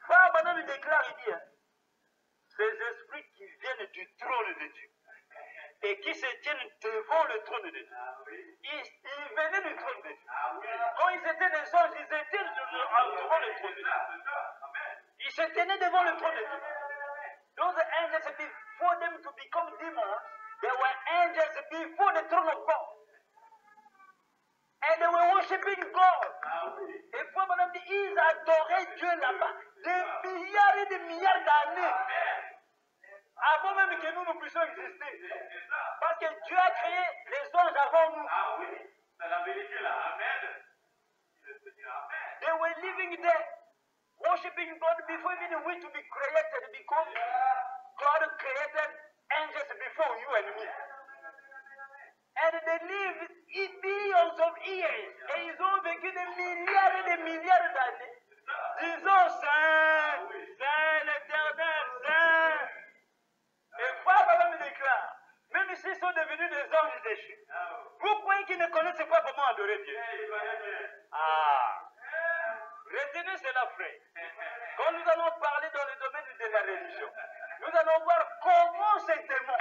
Frère Branham déclare, il dit, ces esprits qui viennent du trône de Dieu et qui se tiennent devant le trône de Dieu. Ils venaient du trône de Dieu. Quand ils étaient des anges, ils étaient devant le trône de Dieu. Ils se tenaient devant le trône de Dieu. Those angels, before them to become demons, they were angels before the throne of God. And they were worshiping God. Et Frère Branham dit, ils adoraient Dieu là-bas des milliards et des milliards d'années. Avant même que nous puissions exister. Parce que Dieu a créé les anges avant nous. C'est la vérité là. Amen. They were living there, worshiping God before even we to be created, because God created angels before you and me. And they lived billions of years. Et ils ont vécu des milliards et des milliards d'années. Disons Saint, Saint l'Éternel, Saint. Et Frère Branham déclare, même s'ils sont devenus des anges déchus, vous croyez qu'ils ne connaissent pas comment adorer Dieu? Retenez cela, frère. Quand nous allons parler dans le domaine de la religion, nous allons voir comment ces démons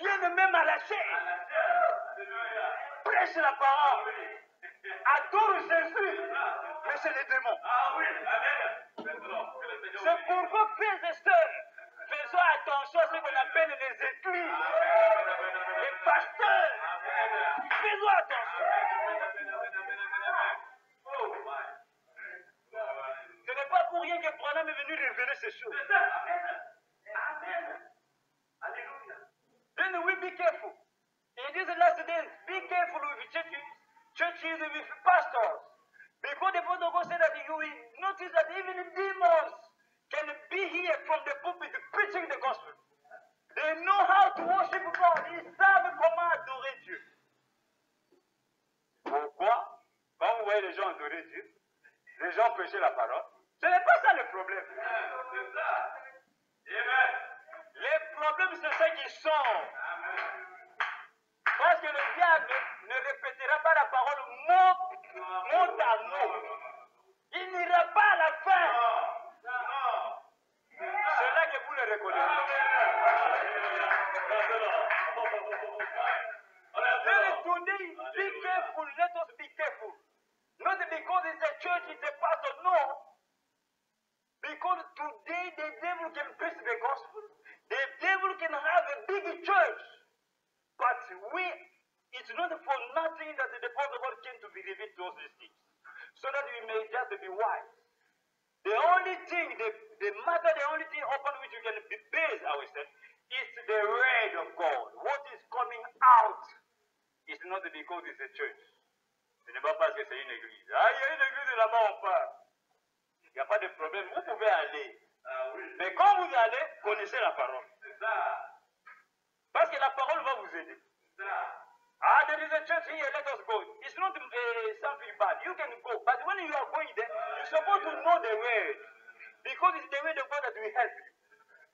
viennent même à la chair, prêchent la parole, adorent Jésus, mais c'est les démons. C'est pourquoi, frères et sœurs, faisons attention à ce qu'on appelle les églises, les pasteurs. Faisons attention. Ce n'est pas pour rien que Branham est venu révéler ces choses. Then we be careful. In these last days, be careful with churches with pastors. Because the Bible said that you will notice that even demons can be here from the pulpit preaching the gospel. They know how to worship God. Ils savent comment adorer Dieu. Pourquoi? Quand vous voyez les gens adorer Dieu, les gens prêcher la parole, ce n'est pas ça le problème. Les problèmes, c'est ceux qui sont. Parce que le diable ne répétera pas la parole mot à mot. Il n'ira pas à la fin. C'est là que vous le reconnaissez. Today, be careful. Let us be careful. Not because it's a church, it's a pastor. No. Because today the devil can preach the gospel. The devil can have a big church. But it's not for nothing that the Father God came to be revealed to us these things. So that we may just be wise. The only thing, the only thing upon which we can base ourselves is the word of God. What is coming out is not because it's a church. Ce n'est pas parce que c'est une église. Ah, il y a une église là-bas, on part. Il n'y a pas de problème, vous pouvez aller. Mais quand vous allez, connaissez la parole. Parce que la parole va vous aider. Ah, there is a church here, let us go. It's not something bad. You can go. But when you are going there, you're supposed to know the word. Because it's the word of God that will help you.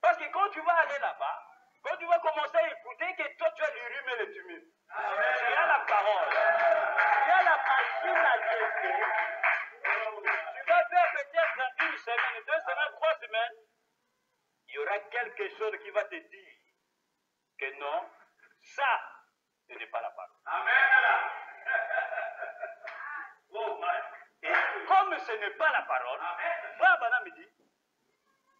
Parce que quand tu vas aller là-bas, quand tu vas commencer à écouter, que toi tu as le rhume et le tumulte. Tu as la parole. Tu as la machine à tester. Tu vas faire peut-être une semaine, 2 semaines, 3 semaines. Il y aura quelque chose qui va te dire que non, ça, ce n'est pas la parole. Amen. Et comme ce n'est pas la parole, Frère Branham me dit,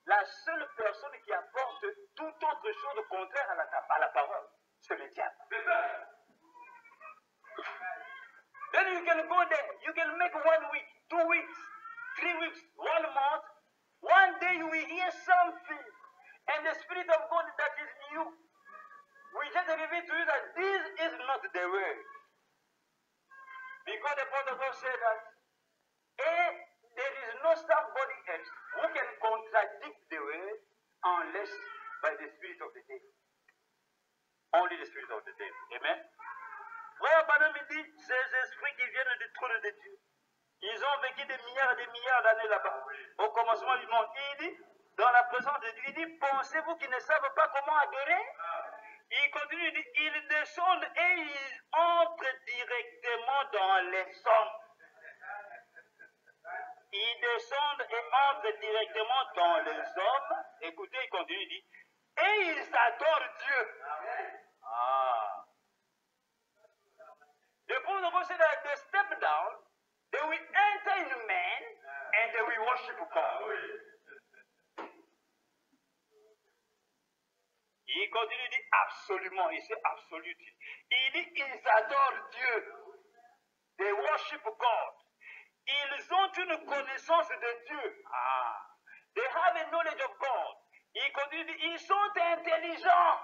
la seule personne qui apporte toute autre chose contraire à la parole, c'est le diable. Then you can go there, you can make 1 week, 2 weeks, 3 weeks, 1 month. One day you will hear something, and the Spirit of God that is in you will just reveal to you that this is not the word. Because the protocol said that there is no somebody else who can contradict the word unless by the Spirit of the devil. Only the Spirit of the devil. Amen. Frère Branham dit, ces esprits qui viennent du trône de Dieu, ils ont vécu des milliards d'années là-bas, au commencement du monde. Il dit, dans la présence de Dieu, il dit, pensez-vous qu'ils ne savent pas comment adorer? Il continue, il dit, ils descendent et ils entrent directement dans les hommes. Ils descendent et entrent directement dans les hommes. Écoutez, il continue, il dit, et ils adorent Dieu. Ah. The protocol said that they step down, they will enter in man, and they will worship God. Il continue, il dit absolument, et c'est absolu. Il dit, ils adorent Dieu. They worship God. Ils ont une connaissance de Dieu. Ah. They have a knowledge of God. Il continue, il dit, ils sont intelligents.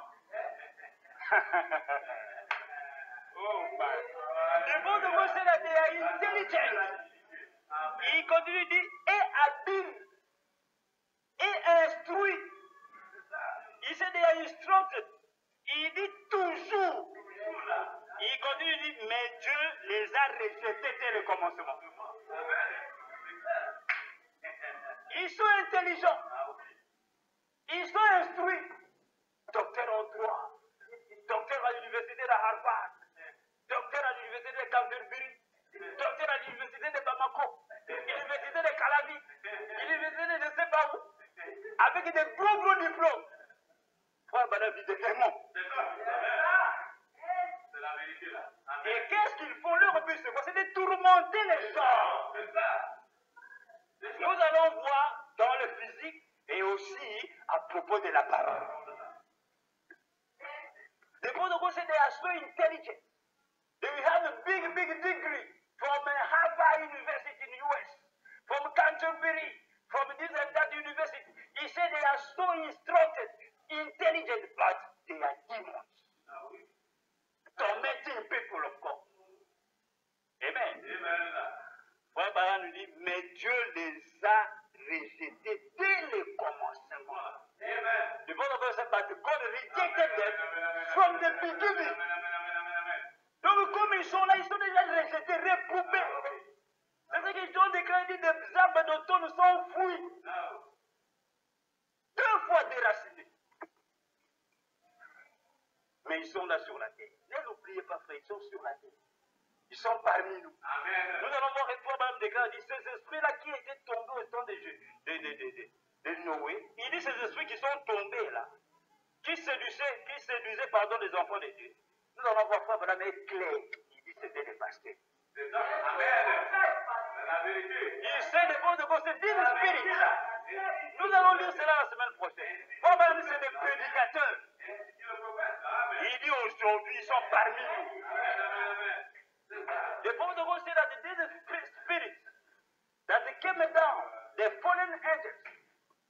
Oh my. The protocol said that they are intelligent. Il continue, il dit, et habiles, et instruits. Il dit, they are instructed. Il dit toujours. Il continue, il dit, mais Dieu les a rejetés dès le commencement. Ils sont intelligents. Ils sont instruits. Docteur en droit. Docteur à l'université de Harvard. Docteur à l'université de Canterbury. Docteur à l'université de Bamako. Université de Calavi. Université de je ne sais pas où. Avec des gros diplômes. Frère Branham dit des démons. C'est la vérité là. Et qu'est-ce qu'ils font? Leur but, c'est quoi? C'est de tourmenter les gens. Nous allons voir dans le physique et aussi à propos de la parole. The protocol said they are so intelligent. They will have a big degree from Harvard University in the US, from Canterbury, from this and that university. He said they are so instructed, intelligent, but they are demons. Tormenting people of God. Amen. Frère Branham nous dit, mais Dieu les a rejetés dès le commencement. Amen. The protocol said that God rejected them from the beginning. Donc comme ils sont là, ils sont déjà rejetés, réprouvés. C'est ce qu'ils ont déclaré, des arbres d'automne sont fouilles. 2 fois déracinés. Mais ils sont là sur la terre. Ne l'oubliez pas, frère, ils sont sur la terre. Ils sont parmi nous. Amen. Nous allons voir une fois même déclarer, ces esprits-là qui étaient tombés au temps de Noé, il dit ces esprits qui sont tombés là, qui séduisaient les enfants de Dieu. Nous allons voir frère Branham est clair. Il dit c'était des pasteurs. C'est ça. Amen. C'est la vérité. Il sait des bons de quoi c'est des spirits. Nous allons lire cela la semaine prochaine. Frère Branham c'est des prédicateurs. Il dit aujourd'hui ils sont parmi nous. The protocol said that these spirits that came down, the fallen angels,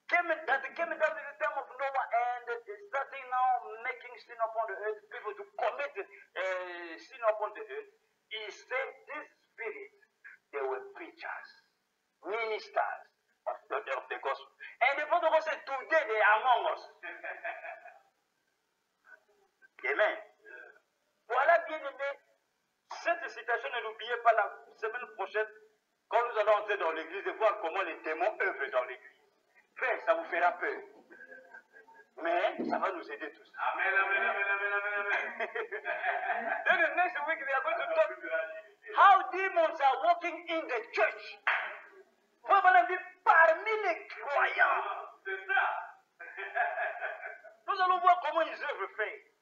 came down to the time of Noah and starting now making sin upon the earth, people to commit sin upon the earth. He said these Spirit, they were preachers, ministers of the gospel. And the Pentecost said, today they are among us. Amen. Voilà, bien aimé, cette citation, ne l'oubliez pas la semaine prochaine, quand nous allons entrer dans l'église et voir comment les démons œuvrent dans l'église. Frère, ça vous fera peur. Mais ça va nous aider tous. Amen, amen, amen, amen, amen, amen. Then the next week we are going to talk how demons are working in the church. Parmi les croyants. C'est ça. Nous allons voir comment ils œuvrent fait.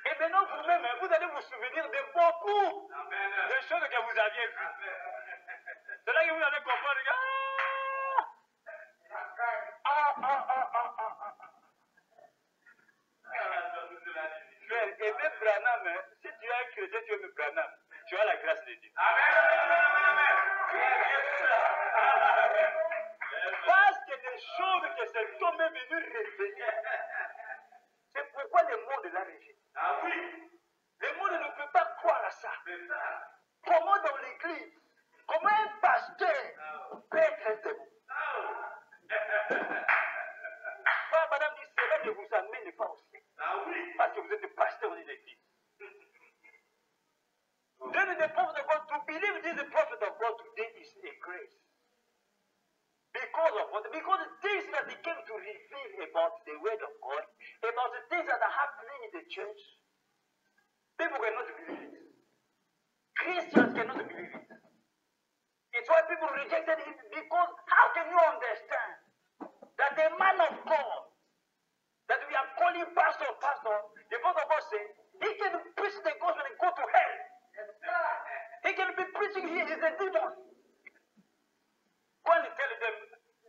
Et maintenant vous-même, vous allez vous souvenir de beaucoup de choses que vous aviez vues. C'est là que vous allez comprendre. Frère, et même Branham, si tu as un chrétien, tu aimes Branham, tu as la grâce de Dieu. Parce que des choses que cet homme est venu révéler. C'est pourquoi le monde l'a rejeté. Ah oui. Le monde ne peut pas croire à ça. C'est ça. Comment dans l'église, comment un pasteur peut être un démon? Madame dit, cela ne vous amène pas au ciel. Ah oui. Parce que vous êtes pasteur d'une église. Then the prophet of God, to believe this the prophet of God today is a grace. Because of what? Because the things that he came to reveal about the word of God, about the things that are happening in the church, people cannot believe it. Christians cannot believe it. It's why people rejected him, because how can you understand that the man of God, that we are calling pastor, the Bible of God says, he can preach the gospel and go to hell. He can be preaching here, he's a demon. Go and tell them,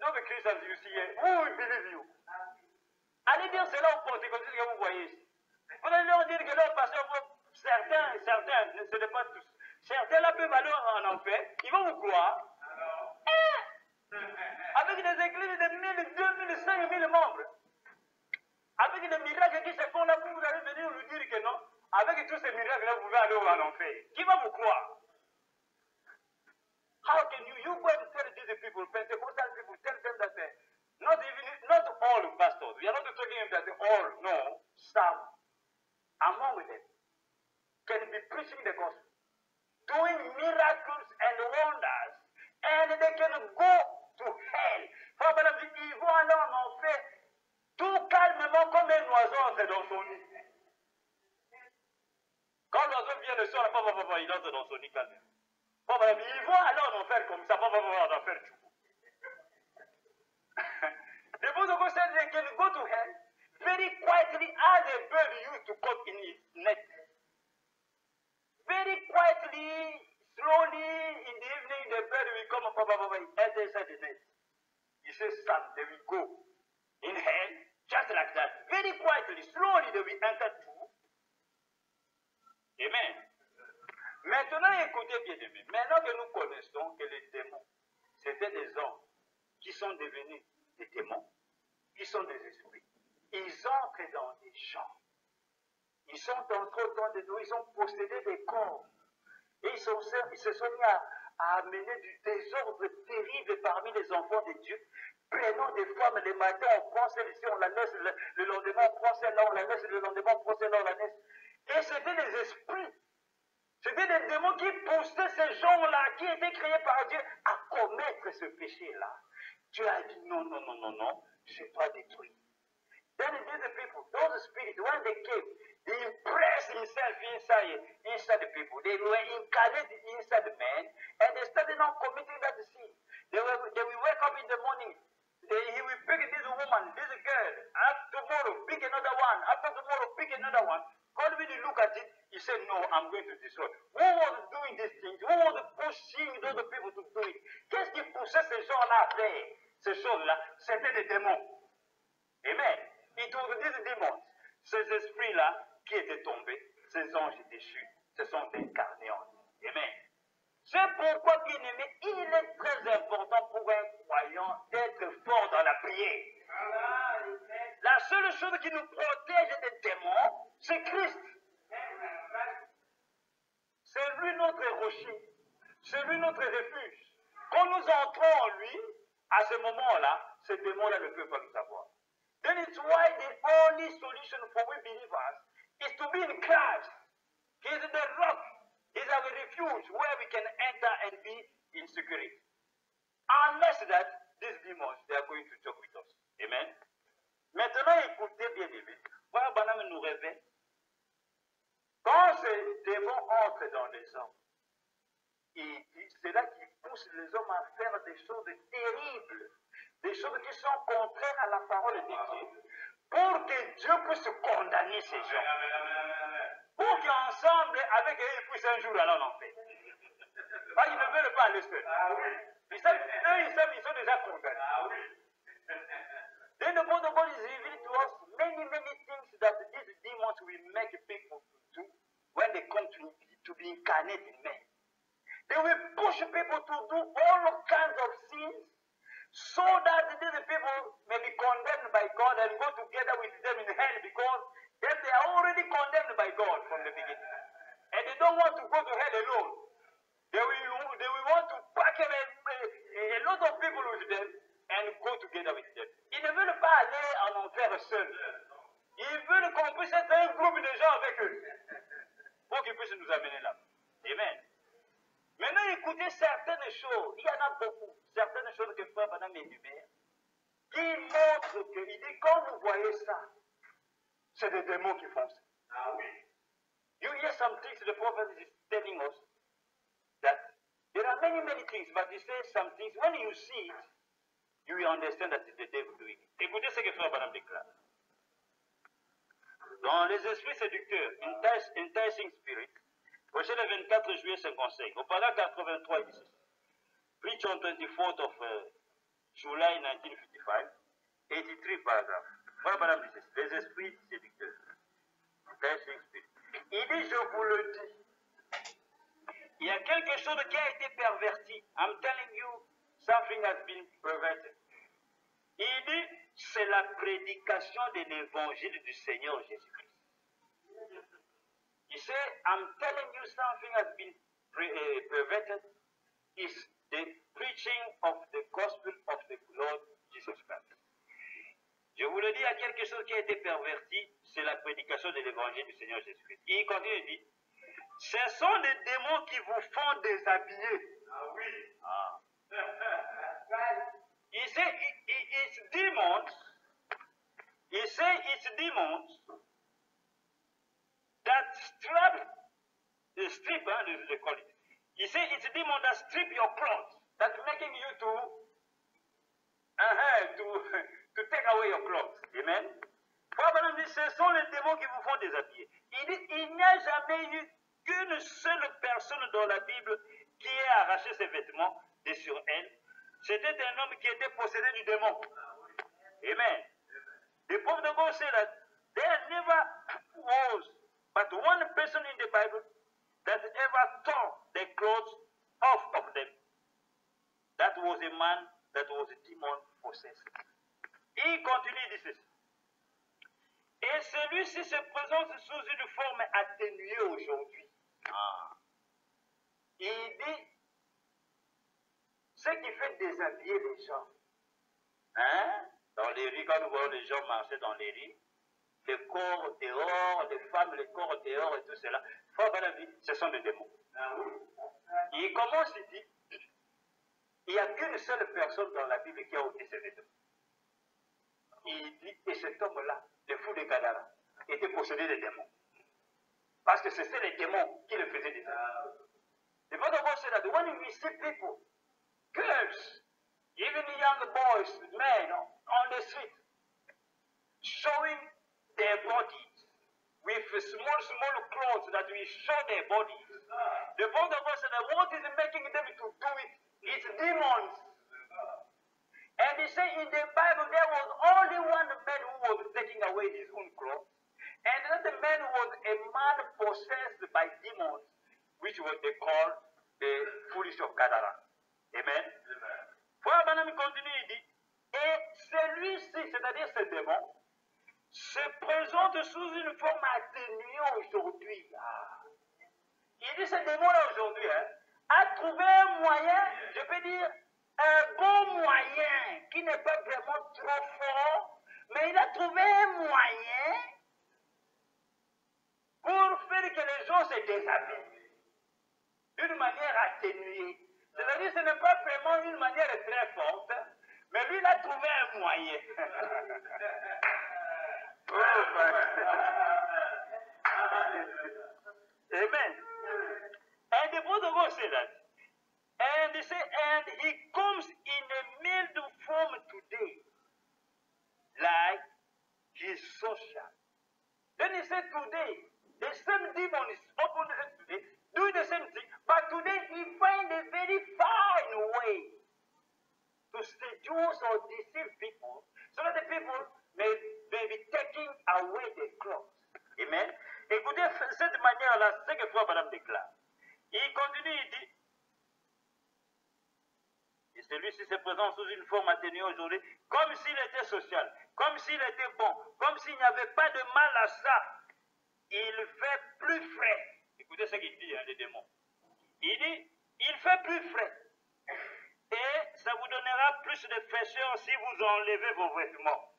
no the Christians you see here, who will believe you? Allez dire cela aux Pentecôtistes que vous voyez ici. Vous allez leur dire que leur pasteur, certains, ce n'est pas tous, certains là peuvent aller en enfer, ils vont vous croire. Avec des églises de 1000, 2000, 5000 membres. Avec des miracles qui se font là, vous allez venir nous dire que non. Avec tous ces miracles-là, vous pouvez aller en enfer. Qui va vous croire? How can you go and tell these people, Pentecostal people, tell them that not all pastors, we are not talking about all, no, some among them can be preaching the gospel, doing miracles and wonders, and they can go to hell. Ils vont aller en enfer tout calmement comme un oiseau entre dans son nid. Quand l'oiseau vient le soir, il entre dans son nid calme. Ils vont aller en enfer comme ça, en enfer tout. The Bible of God says they can go to hell very quietly as a bird used to caught in its net. Very quietly, slowly, in the evening, the bird will come up, enter inside the net. He says, son, they will go in hell, just like that. Very quietly, slowly, they will enter too. Amen. Maintenant, écoutez bien aimé. Maintenant que nous connaissons que les démons, c'était des hommes qui sont devenus des démons, qui sont des esprits. Ils entrent dans des gens. Ils sont entrés autour de nous, ils ont possédé des corps. Et ils se sont mis à amener du désordre terrible parmi les enfants de Dieu. Prenons des femmes le matin, on prend celle ici, on la laisse, le lendemain on prend celle-là, on la laisse, le lendemain on prend celle-là, on la laisse. Et c'était des esprits. C'était des démons qui poussaient ces gens-là, qui étaient créés par Dieu, à commettre ce péché-là. Dieu a dit non, non, non, non, non, je dois détruire. Then these people, those spirits, when they came, they impressed himself inside the people. They were incarnated inside the man, and they started on committing that sin. They will wake up in the morning. He will pick this woman, this girl. After tomorrow, pick another one. After tomorrow, pick another one. God will look at it. He said, no, I'm going to destroy. Who was doing these things? Who was pushing those people to do it? Qu'est-ce qui poussait ces gens-là à faire ces choses-là? C'était des démons. Amen. It was these demons, ces esprits-là qui étaient tombés, ces anges déchus, se sont incarnés en nous. Amen. C'est pourquoi, bien aimé, il est très important pour un croyant d'être fort dans la prière. La seule chose qui nous protège des démons, c'est Christ. C'est lui notre approcher. C'est lui notre refuge. Quand nous entrons en lui, à ce moment-là, ce démon-là ne peut pas nous avoir. Then it's why the only solution for we believers is to be in Christ. He is the rock. He is our refuge where we can enter and be in security. Unless that, these demons, they are going to talk with us. Amen. Maintenant, écoutez bien, aimé. Voilà, Banam nous révèle. Quand ces démons entrent dans les hommes, c'est là qui pousse les hommes à faire des choses terribles, des choses qui sont contraires à la parole de Dieu, pour que Dieu puisse condamner ces gens, pour qu'ensemble, avec eux, ils puissent un jour aller en enfer. Parce qu'ils ne veulent pas aller seuls. Ils sont déjà condamnés. Then the word of God is revealing to us many things that these demons will make people to do when they come to be incarnate in men. They will push people to do all kinds of sins so that these people may be condemned by God and go together with them in hell because they are already condemned by God from the beginning. And they don't want to go to hell alone. They will want to pack a lot of people with them and go together with them. Ils ne veulent pas aller en enfer seuls. Ils veulent qu'on puisse être un groupe de gens avec eux pour qu'ils puissent nous amener là. Amen. Maintenant, écoutez certaines choses. Il y en a beaucoup. Certaines choses que Frère Madame énumère qui montrent que, il dit, quand vous voyez ça, c'est des démons qui font ça. Ah oui. You hear some things the prophet is telling us that there are many things, but he says some things. When you see it, you will understand that it's the devil doing it. Écoutez ce que Frère Madame déclare. Dans les esprits séducteurs, enticing spirit, projet le 24 juillet 55, au paragraphe 83 ici, preach on 24th of July 1955, 83 paragraphe. Voilà, madame, les esprits séducteurs, enticing spirit. Il dit, je vous le dis, il y a quelque chose qui a été perverti. I'm telling you, something has been perverted. Il dit, c'est la prédication de l'évangile du Seigneur Jésus-Christ. He said, I'm telling you something has been perverted. Is the preaching of the gospel of the Lord Jesus Christ. Je vous le dis, il y a quelque chose qui a été perverti, c'est la prédication de l'évangile du Seigneur Jésus-Christ. Il continue de dire, ce sont des démons qui vous font déshabiller. Ah oui. Ah. He said, it's demons. He said, it's demons that strip, they call it. He said, it's demons that strip your clothes, that making you to take away your clothes. Amen. Probablement, ce sont les démons qui vous font déshabiller. Il dit, il n'y a jamais eu qu'une seule personne dans la Bible qui ait arraché ses vêtements de sur elle. C'était un homme qui était possédé du démon. Amen. The prophet of God said that there never was but one person in the Bible that ever tore the clothes off of them. That was a man that was a demon possessed. Il continue, il dit ceci. Et celui-ci se présente sous une forme atténuée aujourd'hui. Ah. Il dit, ce qui fait déshabiller les gens. Hein? Dans les rues, quand nous voyons les gens marcher dans les rues, les corps dehors, les femmes, les corps dehors et tout cela, ce sont des démons. Il commence, il dit, il n'y a qu'une seule personne dans la Bible qui a ôté ses vêtements. Il dit, et cet homme-là, le fou de Gadara, était possédé des démons. Parce que c'était les démons qui le faisaient des démons. The Bible says that when we see people, girls, even young boys, men on the street, showing their bodies with small clothes that will show their bodies, the Bible says that what is making them to do it is demons. And he said in the Bible there was only one man who was taking away his own clothes, and that man was a man possessed by demons, which was they call the foolish of Gadara. Amen. Frère Branham continue, il dit, et celui-ci, c'est-à-dire ce démon, se présente sous une forme atténuée aujourd'hui. Ah. Il dit ce démon-là aujourd'hui, hein, a trouvé un moyen, je peux dire, un bon moyen, qui n'est pas vraiment trop fort, mais il a trouvé un moyen pour faire que les gens se déshabillent d'une manière atténuée. C'est-à-dire que ce n'est pas vraiment une manière très forte, mais lui, il a trouvé un moyen. Amen. And the Bible of God said that. And they say, and he comes in a mild form today, like his social. Then he said today, the same demon is open today, doing the same thing, but today he finds a very fine way to seduce or deceive people, so that the people may be taking away the clothes. Amen. Écoutez, cette manière-là, c'est que Frère Madame déclare. Il continue, il dit, et celui-ci se présente sous une forme atténuée aujourd'hui, comme s'il était social, comme s'il était bon, comme s'il n'y avait pas de mal à ça. Il fait plus frais. Écoutez ce qu'il dit, hein, les démons. Il dit, il fait plus frais. Et ça vous donnera plus de fraîcheur si vous enlevez vos vêtements.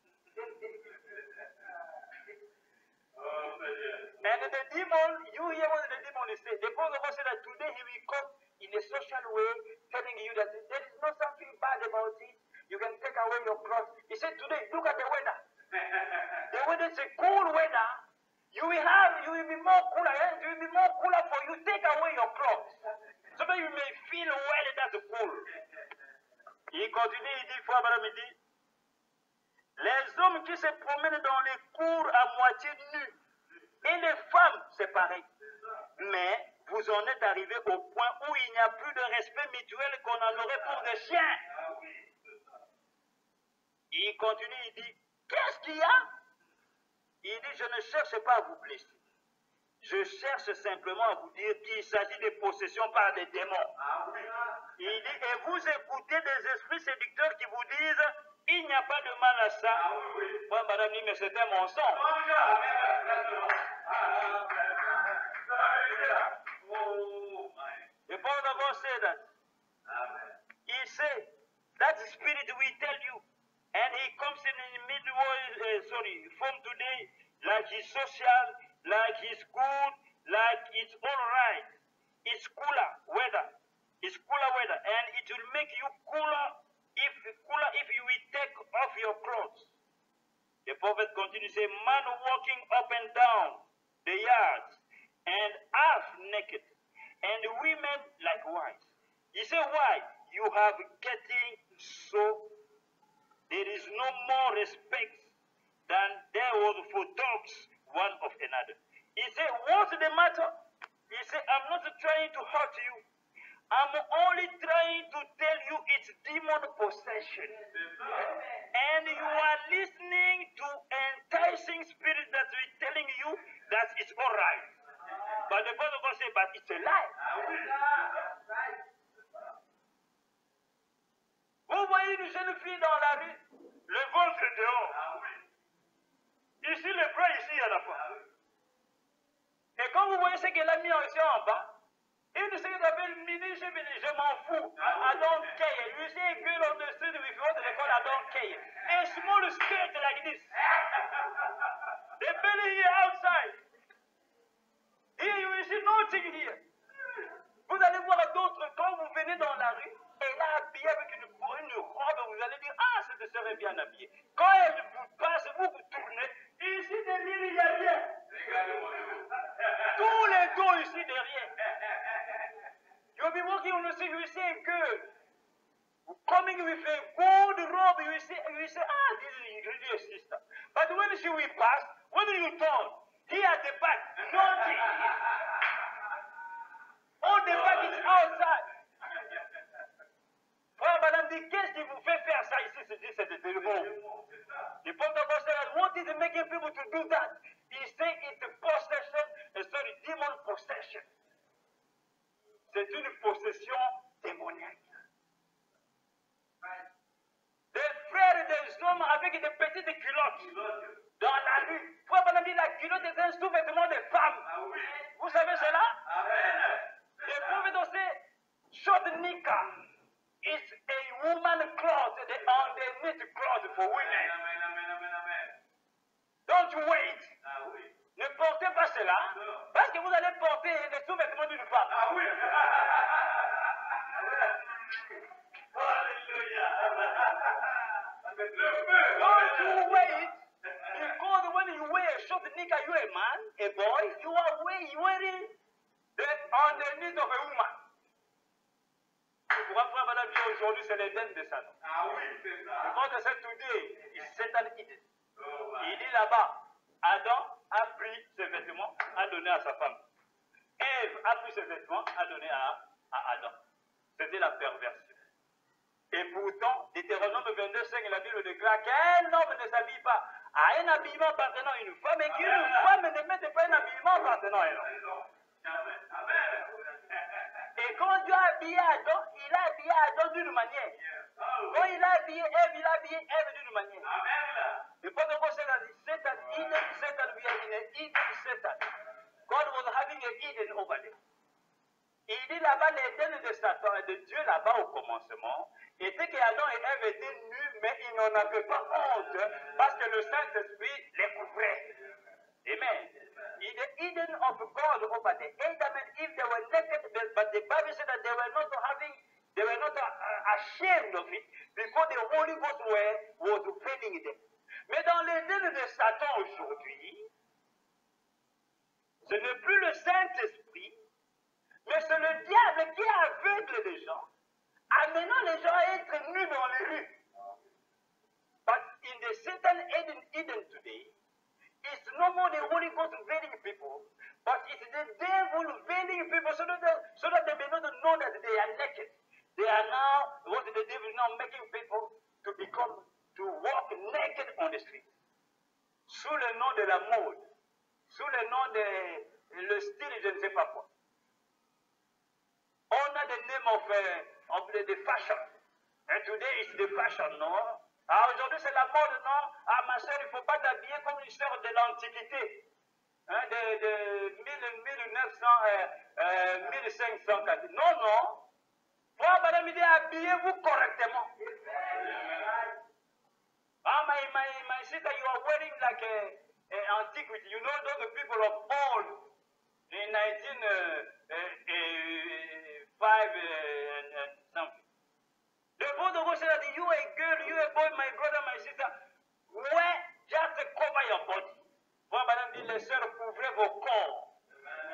And the demon, you hear what the demon is saying. The Bible says that today he will come in a social way, telling you that there is not something bad about it. You can take away your clothes. He said today, look at the weather. The weather is a cool weather. You will be more cooler. It will be more cooler for you. Take away your clothes, so that you may feel well. That's cool. Il continue, il dit, Frère Madame, il dit, les hommes qui se promènent dans les cours à moitié nus, et les femmes, c'est pareil. Mais vous en êtes arrivé au point où il n'y a plus de respect mutuel qu'on en aurait pour des chiens. Il continue, il dit, qu'est-ce qu'il y a? Il dit, je ne cherche pas à vous blesser. Je cherche simplement à vous dire qu'il s'agit de possession par des démons. Il dit, et vous écoutez des esprits séducteurs qui vous disent, il n'y a pas de mal à ça. Moi, madame dit, mais c'est un mensonge. The Bible of God said that. He said, that spirit will tell you, and he comes in the form today, like he's social, like he's good, like it's all right. It's cooler weather. It's cooler weather, and it will make you cooler if you will take off your clothes. The prophet continues to say, man walking up and down the yards and half naked, and women likewise. He said, why? You have getting so, there is no more respect than there was for dogs one of another. He said, what's the matter? He said, I'm not trying to hurt you. I'm only trying to tell you it's demon possession. And you are listening to enticing spirits that are telling you that it's all right. But the Bible of God says, but it's a lie. Vous voyez une jeune fille dans la rue, le ventre dehors. Ici, le bras, ici, il n'y en a pas. Et quand vous voyez ce qu'elle a mis ici en bas, il dit ce qu'il appelle mini, je m'en fous. I don't care. You see a girl on the street with what they call I don't care. A small skirt like this. The belly here outside. Here you will see nothing here. Vous allez voir d'autres, quand vous venez dans la rue, elle est habillée avec une robe, vous allez dire, ah, cette sœur est bien habillée. Quand elle vous passe, vous tournez, ici derrière, il n'y a rien. Tous les dos ici derrière. You'll be walking on the street, you will see a girl coming with a gold robe, you will say, ah, this is really a sister. But when she will pass, when you turn, here at the back, nothing. All the back is outside. Frère, madame dit, qu'est-ce qui vous fait faire ça ici? C'est des démons. The Prophet of God said, what is making people to do that? He said it's a possession, demon possession. C'est une possession démoniaque. Des frères et des hommes avec des petites culottes dans la rue. Frère, madame dit, la culotte est un sous-vêtement des femmes. Vous savez cela? Le prophète aussi, short knicker is a woman cloth, the underneath cloth for women. Amen, amen, amen, amen. Don't wait. Ah oui. Ne portez pas cela, parce que vous allez porter les sous-vêtements d'une femme. Ah oui. Alléluia. Le feu. Don't wait, because when you wear a short knicker, you're a man, a boy, you are wearing the underneath of a woman. Pour après, madame, aujourd'hui, c'est l'Éden de Satan. Ah oui, c'est ça. Because they said today is Satan Eden. Oh, my. Il dit là-bas, Adam a pris ses vêtements, a donné à sa femme. Ève a pris ses vêtements, a donné à Adam. C'était la perversion. Et pourtant, Deutéronome 22:5, la Bible déclare qu'un homme ne s'habille pas à un habillement appartenant à une femme et qu'une femme ne mette pas un habillement appartenant à un homme. Amen. Amen. Et quand Dieu a habillé Adam, il a habillé Adam d'une manière. Oh, Quand il a habillé Ève, il a habillé Ève d'une manière. amen. The Bible says that Satan, Satan, we are in an Eden Satan. God was having an Eden over there. Il dit là-bas, l'Éden de Satan et de Dieu là-bas au commencement, était qu'Adam et Ève étaient nus, mais ils n'en avaient pas honte, parce que le Saint-Esprit les couvrait. Amen. In the Eden of God over there, Adam and Eve, they were naked, but the Bible said that they were not ashamed of it, because the Holy Ghost was filling them. Mais dans l'Éden de Satan aujourd'hui, ce n'est plus le Saint-Esprit, mais c'est le diable qui aveugle les gens, amenant les gens à être nus dans les rues. But in the Satan Eden today, it's no more the Holy Ghost veiling people, but it's the devil veiling people so that they may not know that they are naked. They are now, what the devil is now making people to walk naked on the street. Sous le nom de la mode, sous le nom de le style, je ne sais pas quoi. On a the name of the fashion. And today it's the fashion, non? Ah, aujourd'hui c'est la mode, non? Ah, ma soeur, il ne faut pas t'habiller comme une sœur de l'Antiquité. Hein, de 1900, 1500. Non, non. Toi, madame, il dit habillez-vous correctement. Ah, my sister, you are wearing like an antiquity. You know those people of old in 1905 and something. The both of us said that you a girl, you a boy, my brother, my sister, wear just cover your body. Moi, madame dit, les sœurs, couvrez vos corps.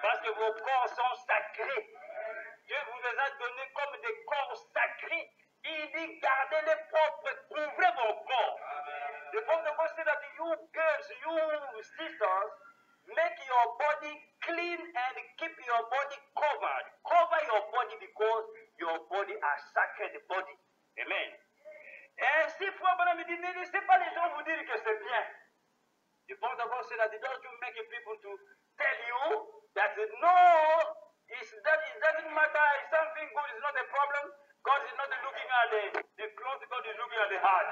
Parce que vos corps sont sacrés. Dieu vous les a donnés comme des corps sacrés. Il dit, gardez-les propres, couvrez vos corps. The Bible says that you girls, you sisters, make your body clean and keep your body covered. Cover your body because your body are sacred body. Amen. Et si frère Branham me dit, ne laissez pas les gens vous dire que c'est bien. The Bible says that don't you make people to tell you that no, it doesn't matter, if something good is not a problem. God is not looking at the clothes, God is looking at the heart.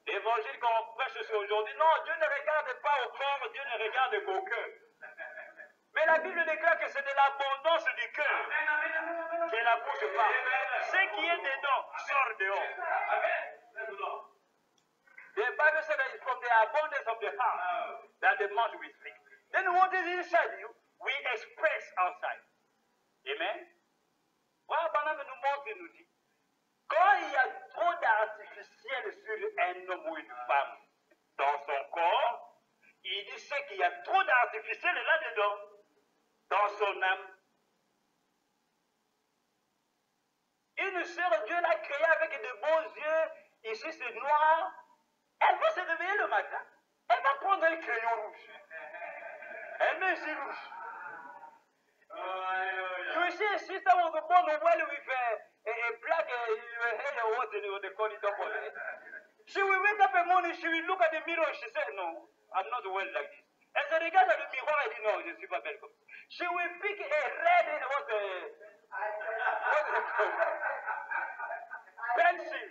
L'évangile qu'on prêche aujourd'hui, non, Dieu ne regarde pas au corps, Dieu ne regarde qu'au cœur. Mais la Bible déclare que c'est de l'abondance du cœur que la bouche parle. Ce qui est dedans sort dehors. The Bible says that it's from the abundance of the heart that the mouth will speak. Then what is inside you, we express outside. Amen. Voilà, Branham nous montre et nous dit, quand il y a trop d'artificiel sur un homme ou une femme dans son corps, il dit c'est qu'il y a trop d'artificiel là-dedans, dans son âme. Une sœur, Dieu l'a créée avec de beaux yeux, ici c'est noir. Elle va se réveiller le matin, elle va prendre un crayon rouge. Elle met ici rouge. You see a sister was born well with a black hair, what they call it up on it. She will wake up in the morning, she will look at the mirror and she said, no, I'm not well like this. Elle se regarde dans le miroir et dit, non, je ne suis pas belle comme ça. She will pick a red, what is it called? Pencil.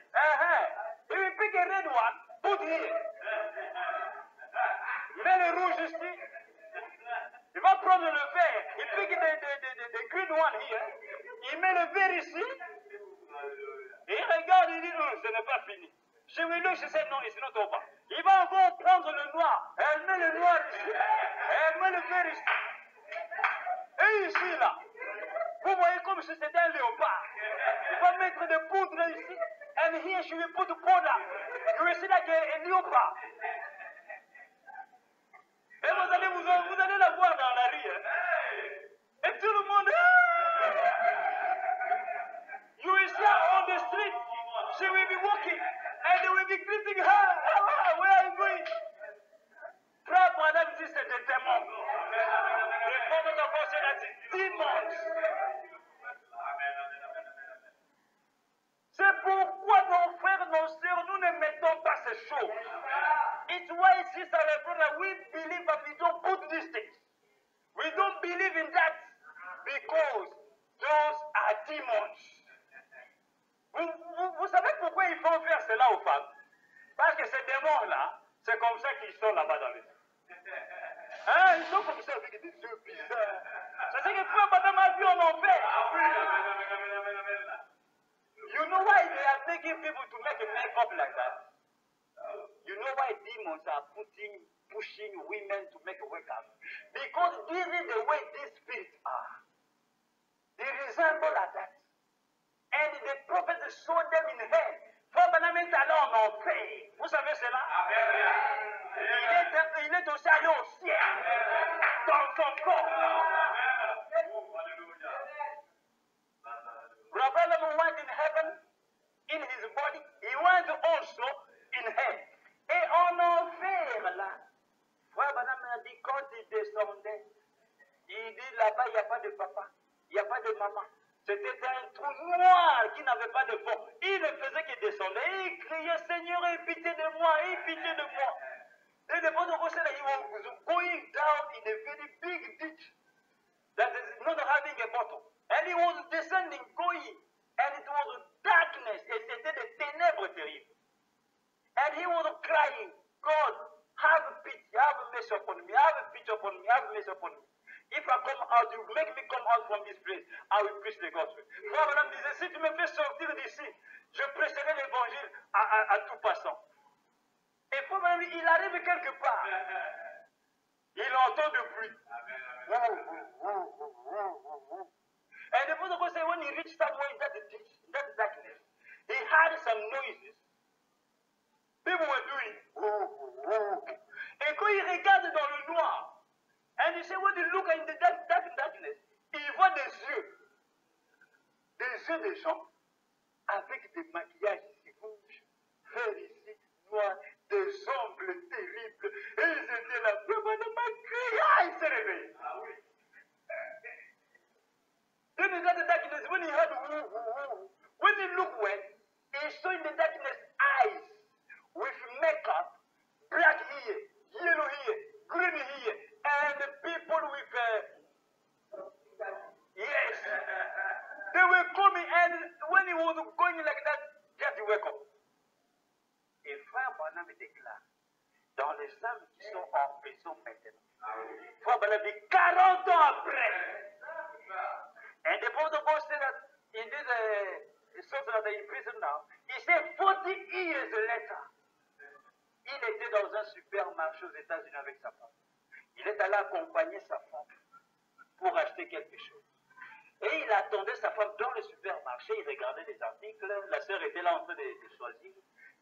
He will pick a red one, put here. Il met le rouge ici. Il va prendre le vert. Il pique des good one here. Il met le verre ici. Et il regarde, il dit, ce n'est pas fini. Je lui dis, je sais, non, it's not over. Il va encore prendre le noir. Elle met le noir ici. Elle met le verre ici. Et ici, là, vous voyez comme si c'était un léopard. Il va mettre des poudres ici. And here she will put powder. You will see like a léopard. Et vous allez la voir dans la rue. Hein. Et tout le monde. You will see her on the street. She will be walking. And they will be greeting her. Hello, where are you going? Frère Branham dit c'est des démons. Les pauvres d'enfants, c'est des démons. C'est pourquoi nos frères, nos sœurs, nous ne mettons pas ces choses. It's why, sister and brother, we believe but we don't put these things. We don't believe in that because those are demons. Vous savez pourquoi il faut faire cela aux femmes? Parce que ces démons-là, c'est comme ça qu'ils sont là-bas dans les yeux. Hein? Ils sont comme ça avec des yeux bizarres. C'est ce que frère Madame a vu en enfer. You know why they are making people to make a makeup like that? You know why demons are pushing women to make a makeup? Because this is the way these spirits are. They resemble like that. And the prophet showed them in hell. Frère Branham est allé en enfer. Vous savez cela? Il est aussi allé au ciel. Dans son corps. Branham went in heaven, in his body. He went also in hell. Et en enfer, là, Frère Branham a dit, quand il descendait, il dit, là-bas, il n'y a pas de papa, il n'y a pas de maman. C'était un trou noir qui n'avait pas de fond. Il ne faisait que descendre. Et il criait, Seigneur, aie pitié de moi, aie pitié de moi. Et the Bible was saying that he was going down in a very big ditch that is not having a bottom. And he was descending, going, and it was darkness. Et c'était des ténèbres terribles. And he was crying, God, have pity, have mercy upon me, have pity upon me, have mercy upon me. If I come out, you make me come out from this place, I will preach the gospel. Frère Branham disait, si tu me fais sortir d'ici, je prêcherai l'évangile à tout passant. Et Frère Branham, il arrive quelque part. Il entend du bruit. And the Bible says when he reached somewhere in that darkness, he heard some noises. People were doing. Et quand il regarde dans le noir, and he said when you look in the darkness, il voit des yeux de gens avec des maquillages ici rouges, verts ici, noirs, des ongles terribles. Et ils étaient là, vraiment ma crié, il s'est réveillé. Ah oui. Then in the darkness, when he heard when he looked well, he saw in the darkness eyes with makeup, black here, yellow here, green here, and people with yes. They were coming, and when he was going like that, just wake up. Et Frère Branham déclare, dans les âmes qui sont en prison maintenant, Frère Branham dit 40 ans après, and the Bible said that in this soldier that are in prison now, he said 40 years later, il était dans un supermarché aux États-Unis avec sa femme. Il est allé accompagner sa femme pour acheter quelque chose. Et il attendait sa femme dans le supermarché, il regardait des articles, la sœur était là en train de choisir.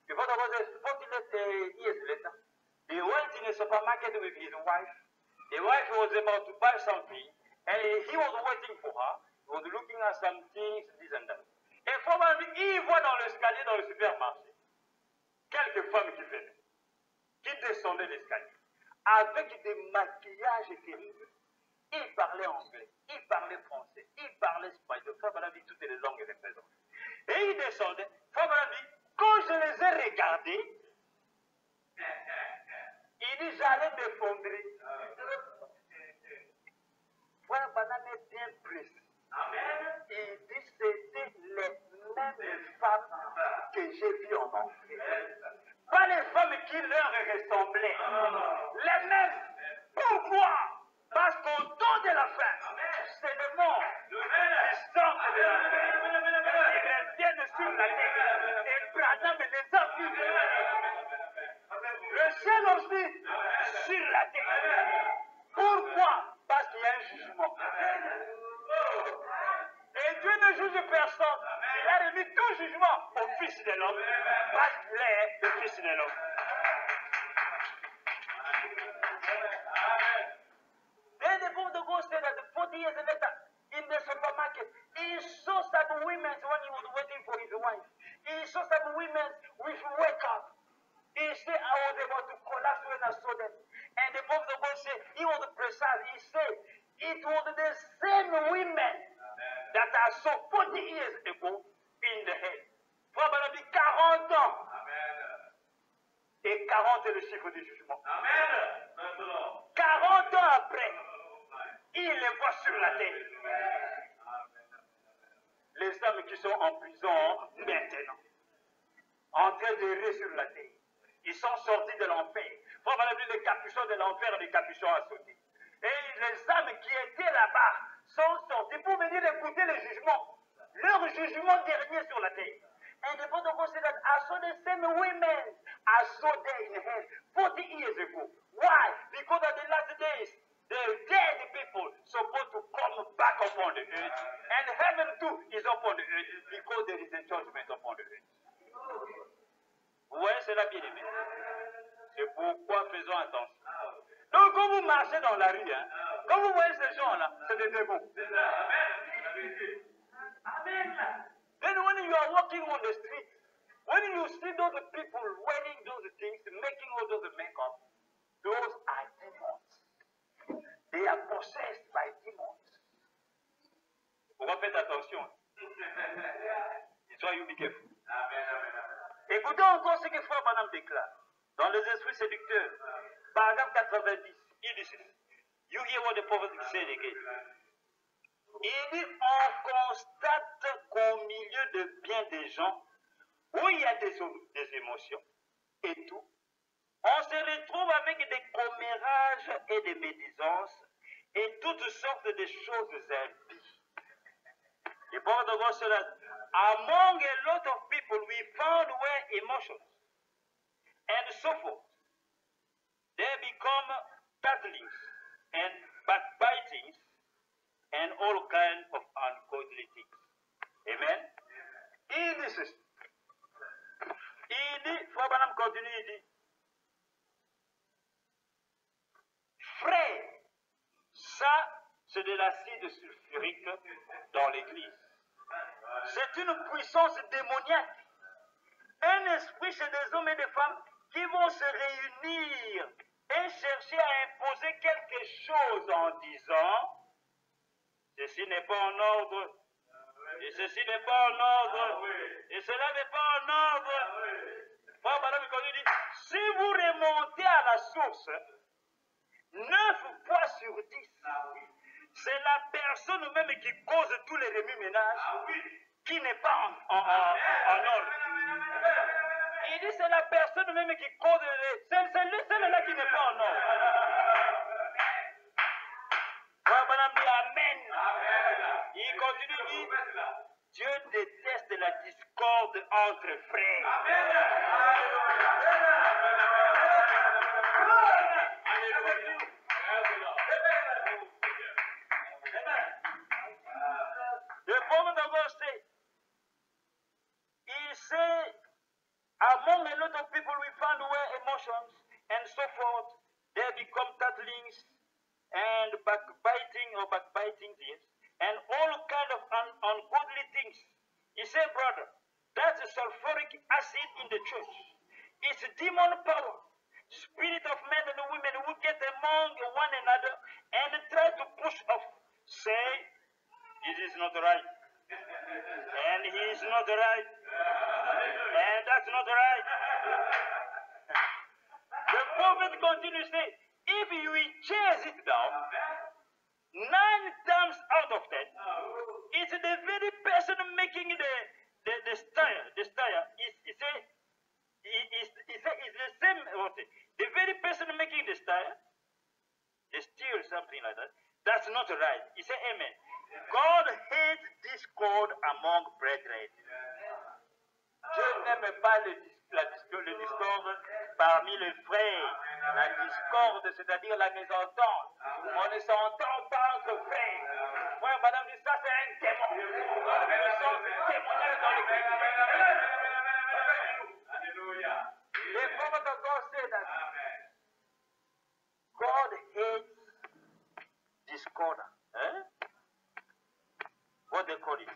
The Bible says 40 years later, he went in a supermarket with his wife. The wife was about to buy something, and he was waiting for her. He was looking at some things, this and that. Et probablement, il voit dans l'escalier, dans le supermarché, quelques femmes qui descendaient l'escalier, avec des maquillages terribles. Ils parlaient anglais, ils parlaient français, ils parlaient espagnol. Probablement, toutes les langues représentent. Et ils descendaient. Probablement, quand je les ai regardés, il dit j'allais m'effondrer. Frère Branham est bien précis. Il dit c'était les mêmes femmes que j'ai vues en enfer. Pas les femmes qui leur ressemblaient. Les mêmes. Pourquoi? Parce qu'au temps de la fin, c'est le monde. Ils reviennent sur la terre. Et Branham les accuse. Le ciel aussi sur la terre. Pourquoi? Parce qu'il y a un jugement. Et Dieu ne juge personne. Il a remis tout jugement au Fils de l'homme. Parce qu'il est le Fils de l'homme. Then the book of God said that 40 years later, in the supermarket, he saw some women when he was waiting for his wife. He saw some women with wake up. He said, I was about to collapse when I saw them. And the book of God said, he was precise. He said, it was the same women that I saw 40 years ago in the head. Frère Branham dit 40 ans. Et 40 est le chiffre du jugement. 40 ans après, il les voit sur la terre. Les hommes qui sont en prison maintenant, en train d'errer sur la terre, ils sont sortis de l'enfer. Frère Branham dit les capuchons de l'enfer, les capuchons à sauter. Et les âmes qui étaient là-bas sont sortis pour venir écouter le jugement. Leur jugement dernier sur la terre. And the Bible says that I saw the same women I saw there in hell 40 years ago. Why? Because of the last days, the dead people supposed to come back upon the earth. And heaven too is upon the earth because there is a judgment upon the earth. Vous voyez cela bien aimé? C'est pourquoi faisons attention. Donc quand vous marchez dans la rue, hein, quand vous voyez ces gens-là, c'est des démons. Amen. Then when you are walking on the street, when you see those people wearing those things, making all those makeup, those are demons. They are possessed by demons. Vous faites attention. Soyez be careful. Écoutez encore ce que Frère Branham déclare dans les esprits séducteurs, paragraphe 90. Il dit ceci. You hear what the prophet said again. Il dit, on constate qu'au milieu de bien des gens, où il y a des émotions et tout, on se retrouve avec des commérages et des médisances et toutes sortes de choses impies. The prophet of God said that among a lot of people we found were emotions and so forth. They become tattlings and backbitings and all kinds of ungodly things. Amen. Il dit ceci. Il dit, Frère Branham continue, il dit, frère, ça c'est de l'acide sulfurique dans l'église. C'est une puissance démoniaque. Un esprit chez des hommes et des femmes qui vont se réunir et chercher à imposer quelque chose en disant ceci n'est pas en ordre, et ceci n'est pas en ordre, et cela n'est pas en ordre. Frère Branham dit, si vous remontez à la source, 9 fois sur 10, c'est la personne même qui cause tous les remue-ménages qui n'est pas en ordre. Il dit c'est la personne même qui cause, c'est celle-là qui n'est pas en ordre. Frère Branham dit Amen. Il continue, il dit Dieu déteste la discorde entre frères. Le prophet of God said, he said, among a lot of people we found were emotions and so forth, they become tattlings and backbiting, yes, and all kind of ungodly things. He said, brother, that's a sulfuric acid in the church. It's a demon power, spirit of men and women who get among one another and try to push off, say, this is not right, and he is not right, and that's not right. The prophet continues to say, if you chase it down, 9 times out of 10, it's the very person making the style. The style is the same. The very person making the style, the steer, something like that. That's not right. He said, Amen. God hates discord among brethren. Dieu n'aime pas le discorde parmi les frères. La discorde, c'est-à-dire la mésentente. On ne s'entend pas entre frères. Frère, madame dit ça, c'est un démon. Nous sommes témoignages dans l'église. The prophet of God said that God hates discord. What they call it?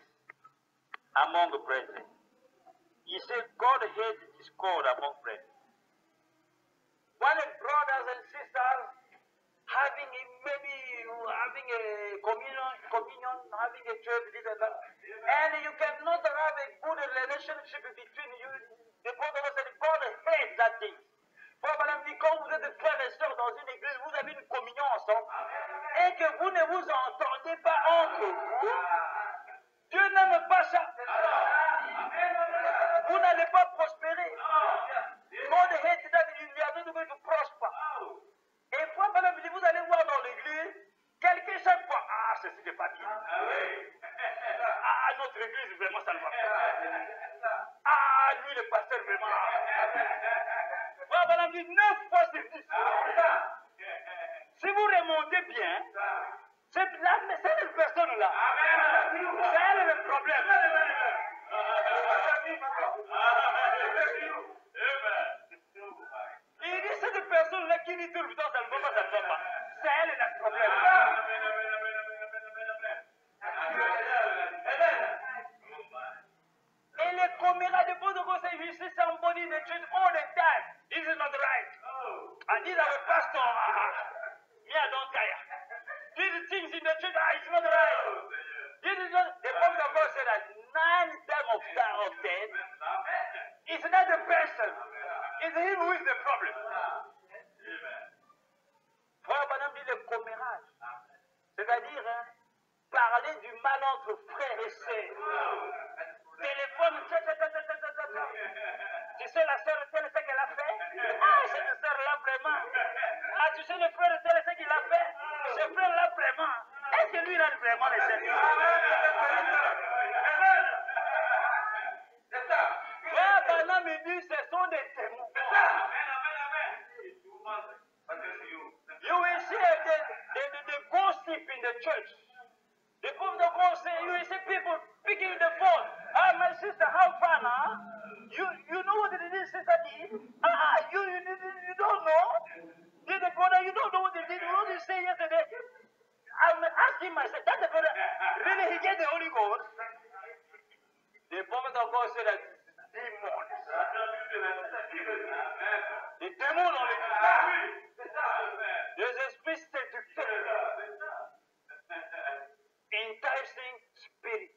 Among brethren. He said God hates discord among brethren. When brothers and sisters having a communion, having a church, this and that, and you cannot have a good relationship between you, the brother said God hates that thing. Pour madame dit, quand vous êtes frères et sœurs dans une église, vous avez une communion ensemble, et que vous ne vous entendez pas entre vous, Dieu n'aime pas ça. Vous n'allez pas prospérer. God hates that you are not going to prosper. Et fois, madame dit, vous allez voir dans l'église, quelqu'un chaque fois, ah, ceci n'est pas bien. Ah, notre église, vraiment, ça ne va pas. Ah, lui, le pasteur, vraiment. Madame dit 9 fois sur 10. Si vous remontez bien, c'est cette personne-là. C'est elle le problème. Il dit cette personne-là qui dit tout le temps, ça ne va pas, ça ne va pas. C'est elle le problème. Et les commérages de bon de conseil, you see somebody in the church all the time. This is not right. And these are the pastor. Me, I don't care. These things in the church, it's not right. This is not, the prophet of God said that 9 times of 10, it's not the person. It's him who is the problem. Frère Madame dit le commérage. C'est-à-dire, parler du mal entre frères et sœurs. Téléphone, tu sais la sœur telle ce qu'elle a fait? Ah, cette sœur-là vraiment. Ah, tu sais le frère tel ce qu'il a fait? Ce frère-là vraiment. Est-ce que lui il a vraiment les services? Frère Branham me dit ce sont des témoins. You will see the gossip in the church. The people of God say, you will see people picking the phone. Ah, my sister, how far now? You know what it is, sister did? Ah, you don't know? Did the brother, you don't know what they did? What did you say yesterday? I'm asking myself, that the brother, really he get the Holy Ghost? The prophet of God said that demons. The demons on the des esprits séducteurs. Enticing spirit.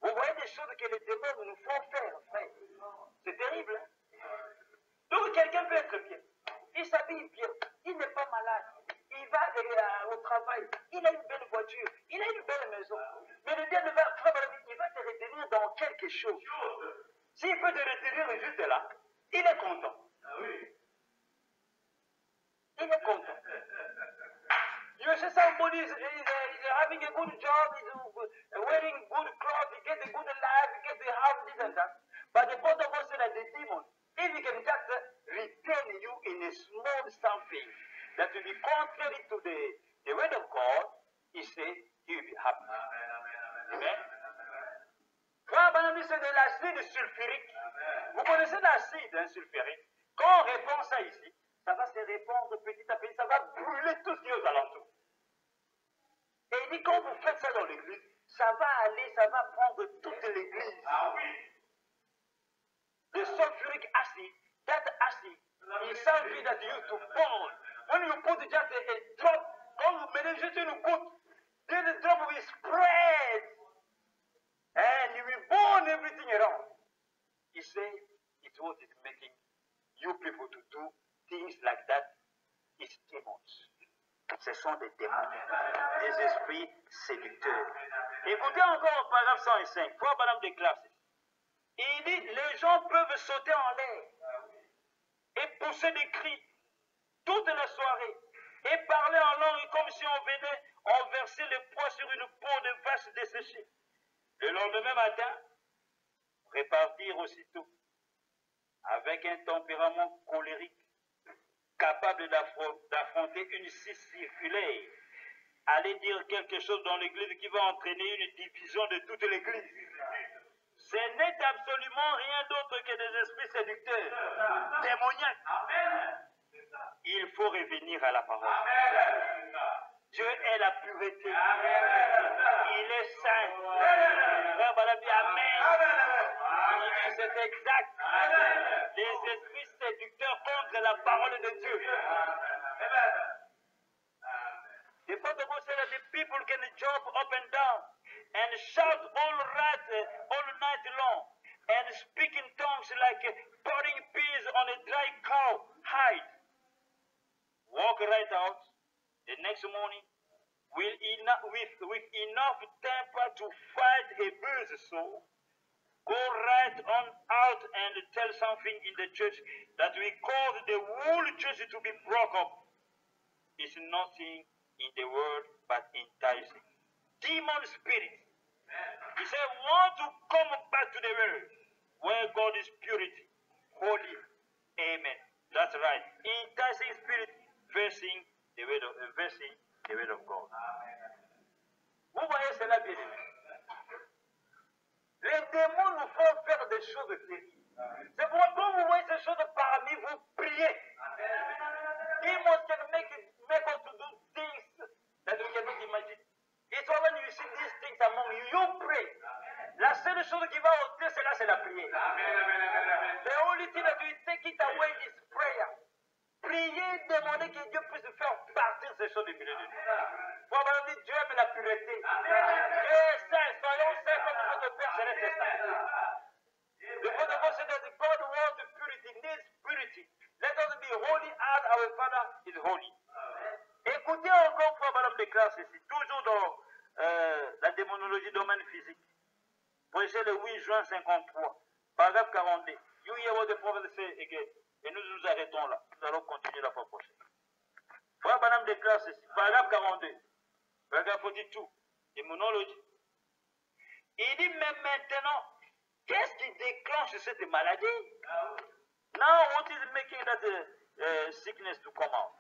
Vous voyez des choses que les démons nous font faire, frère. C'est terrible. Hein? Donc quelqu'un peut être bien. Il s'habille bien. Il n'est pas malade. Il va au travail. Il a une belle voiture. Il a une belle maison. Mais le diable va, il va te retenir dans quelque chose. S'il peut te retenir juste là, il est content. Il est content. You see somebody is having a good job, is wearing good clothes, he gets a good life, he gets a house, this and that. But the God of God said that the demon, if he can just retain you in a small something that will be contrary to the word of God, he said he will be happy. Amen. Frère Branham, c'est de l'acide sulfurique. Vous connaissez l'acide sulfurique. Quand on répand ça ici, ça va se répandre petit à petit, ça va brûler tout ce qui est aux alentours. Et il dit, quand vous faites ça dans l'église, ça va aller, ça va prendre toute l'église. Ah oui. The sulfuric acid, that acid, is something that you used to burn. When you put just a drop, quand vous mélangez juste une goutte, then the drop will spread. And you will burn everything around. He said, it's what is making you people to do things like that. It's demons. Ce sont des démons, des esprits séducteurs. Écoutez encore au paragraphe 105. Frère Branham déclare ceci. Il dit, les gens peuvent sauter en l'air et pousser des cris toute la soirée et parler en langue comme si ont versé le poids sur une peau de vache desséchée. Le lendemain matin, repartirent aussitôt, avec un tempérament colérique, capable d'affronter une scie circulaire, aller dire quelque chose dans l'église qui va entraîner une division de toute l'église. Ce n'est absolument rien d'autre que des esprits séducteurs, démoniaques. Il faut revenir à la parole. Dieu est la pureté. Il est saint. Frère Balabi, amen. Il dit c'est exact. Les esprits séducteurs contre la parole de Dieu. The Bible says that the people can jump up and down and shout all night long and speak in tongues like pouring peas on a dry cow hide. Walk right out the next morning with enough temper to fight a buzzsaw. Go right on out and tell something in the church that we cause the whole church to be broke up. It's nothing in the world but enticing. Demon spirit. He said, want to come back to the world where God is purity, holy. Amen. That's right. Enticing spirit versing the word of God. Vous voyez cela, bien aimé. Les démons nous font faire des choses terribles. C'est pourquoi quand vous voyez ces choses parmi vous, priez. Demons can make us to do things that we cannot imagine. It's when you see these things among you, you pray. La seule chose qui va ôter cela, c'est la prière. The only thing that will take it away is prayer. Priez, demandez que Dieu puisse faire partir ces choses du milieu de nous. Pour avoir dit, Dieu aime la pureté. Dieu est saint, soyons saints comme notre Père Céleste est saint. The Bible says that God wants purity, needs purity. Let us be holy as our Father is holy. Écoutez encore fois, Madame déclare ceci, toujours dans la démonologie domaine physique. Prêché le 8 juin 53, paragraphe 42. You hear what the prophet say again. Et nous nous arrêtons là. Nous allons continuer la fois prochaine. Frère Madame déclare ceci, paragraphe 42, paragraphe 42, démonologie. Il dit, mais maintenant, qu'est-ce qui déclenche cette maladie? Now, what is making that sickness to come out?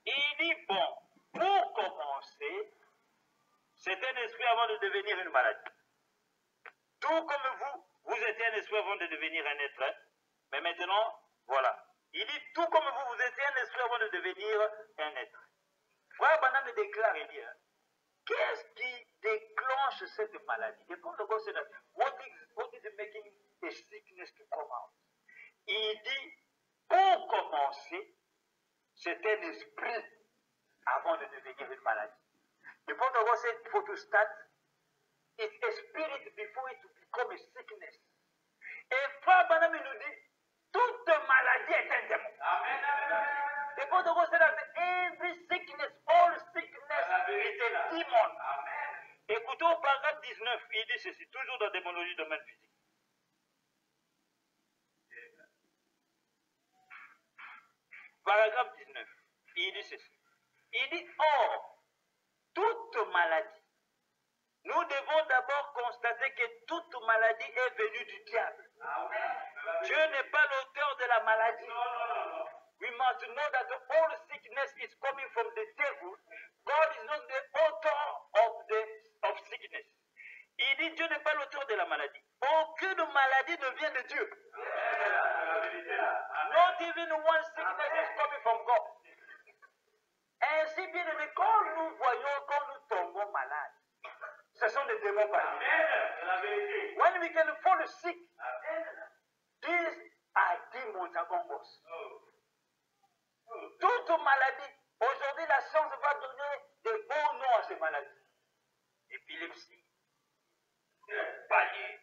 Il dit, bon, pour commencer, c'est un esprit avant de devenir une maladie. Tout comme vous étiez un esprit avant de devenir un être, mais maintenant, voilà. Il dit, tout comme vous étiez un esprit avant de devenir un être. Frère Banane déclare, il dit, qu'est-ce qui déclenche cette maladie? What is making a sickness to come out? Il dit, pour commencer, c'est un esprit avant de devenir une maladie. The Bible said, for to start, it's a spirit before it to become a sickness. Et Frère Banane nous dit, toute maladie est un démon. The Bible said that every sickness, all sickness is a demon. Écoutez au paragraphe 19, il dit ceci, toujours dans démonologie domaine physique. Paragraphe 19, il dit ceci. Il dit, or, toute maladie, nous devons d'abord constater que toute maladie est venue du diable. Dieu n'est pas l'auteur de la maladie. We must know that all sickness is coming from the devil. God is not the author of sickness. Il dit Dieu n'est pas l'auteur de la maladie. Aucune maladie ne vient de Dieu. Not even one sickness is coming from God. Ainsi bien aimé, quand nous voyons, quand nous tombons malades, ce sont des démons parmi nous. When we can fall sick, these are demons among us. Toute maladie, aujourd'hui la science va donner des bons noms à ces maladies. Épilepsie, palier,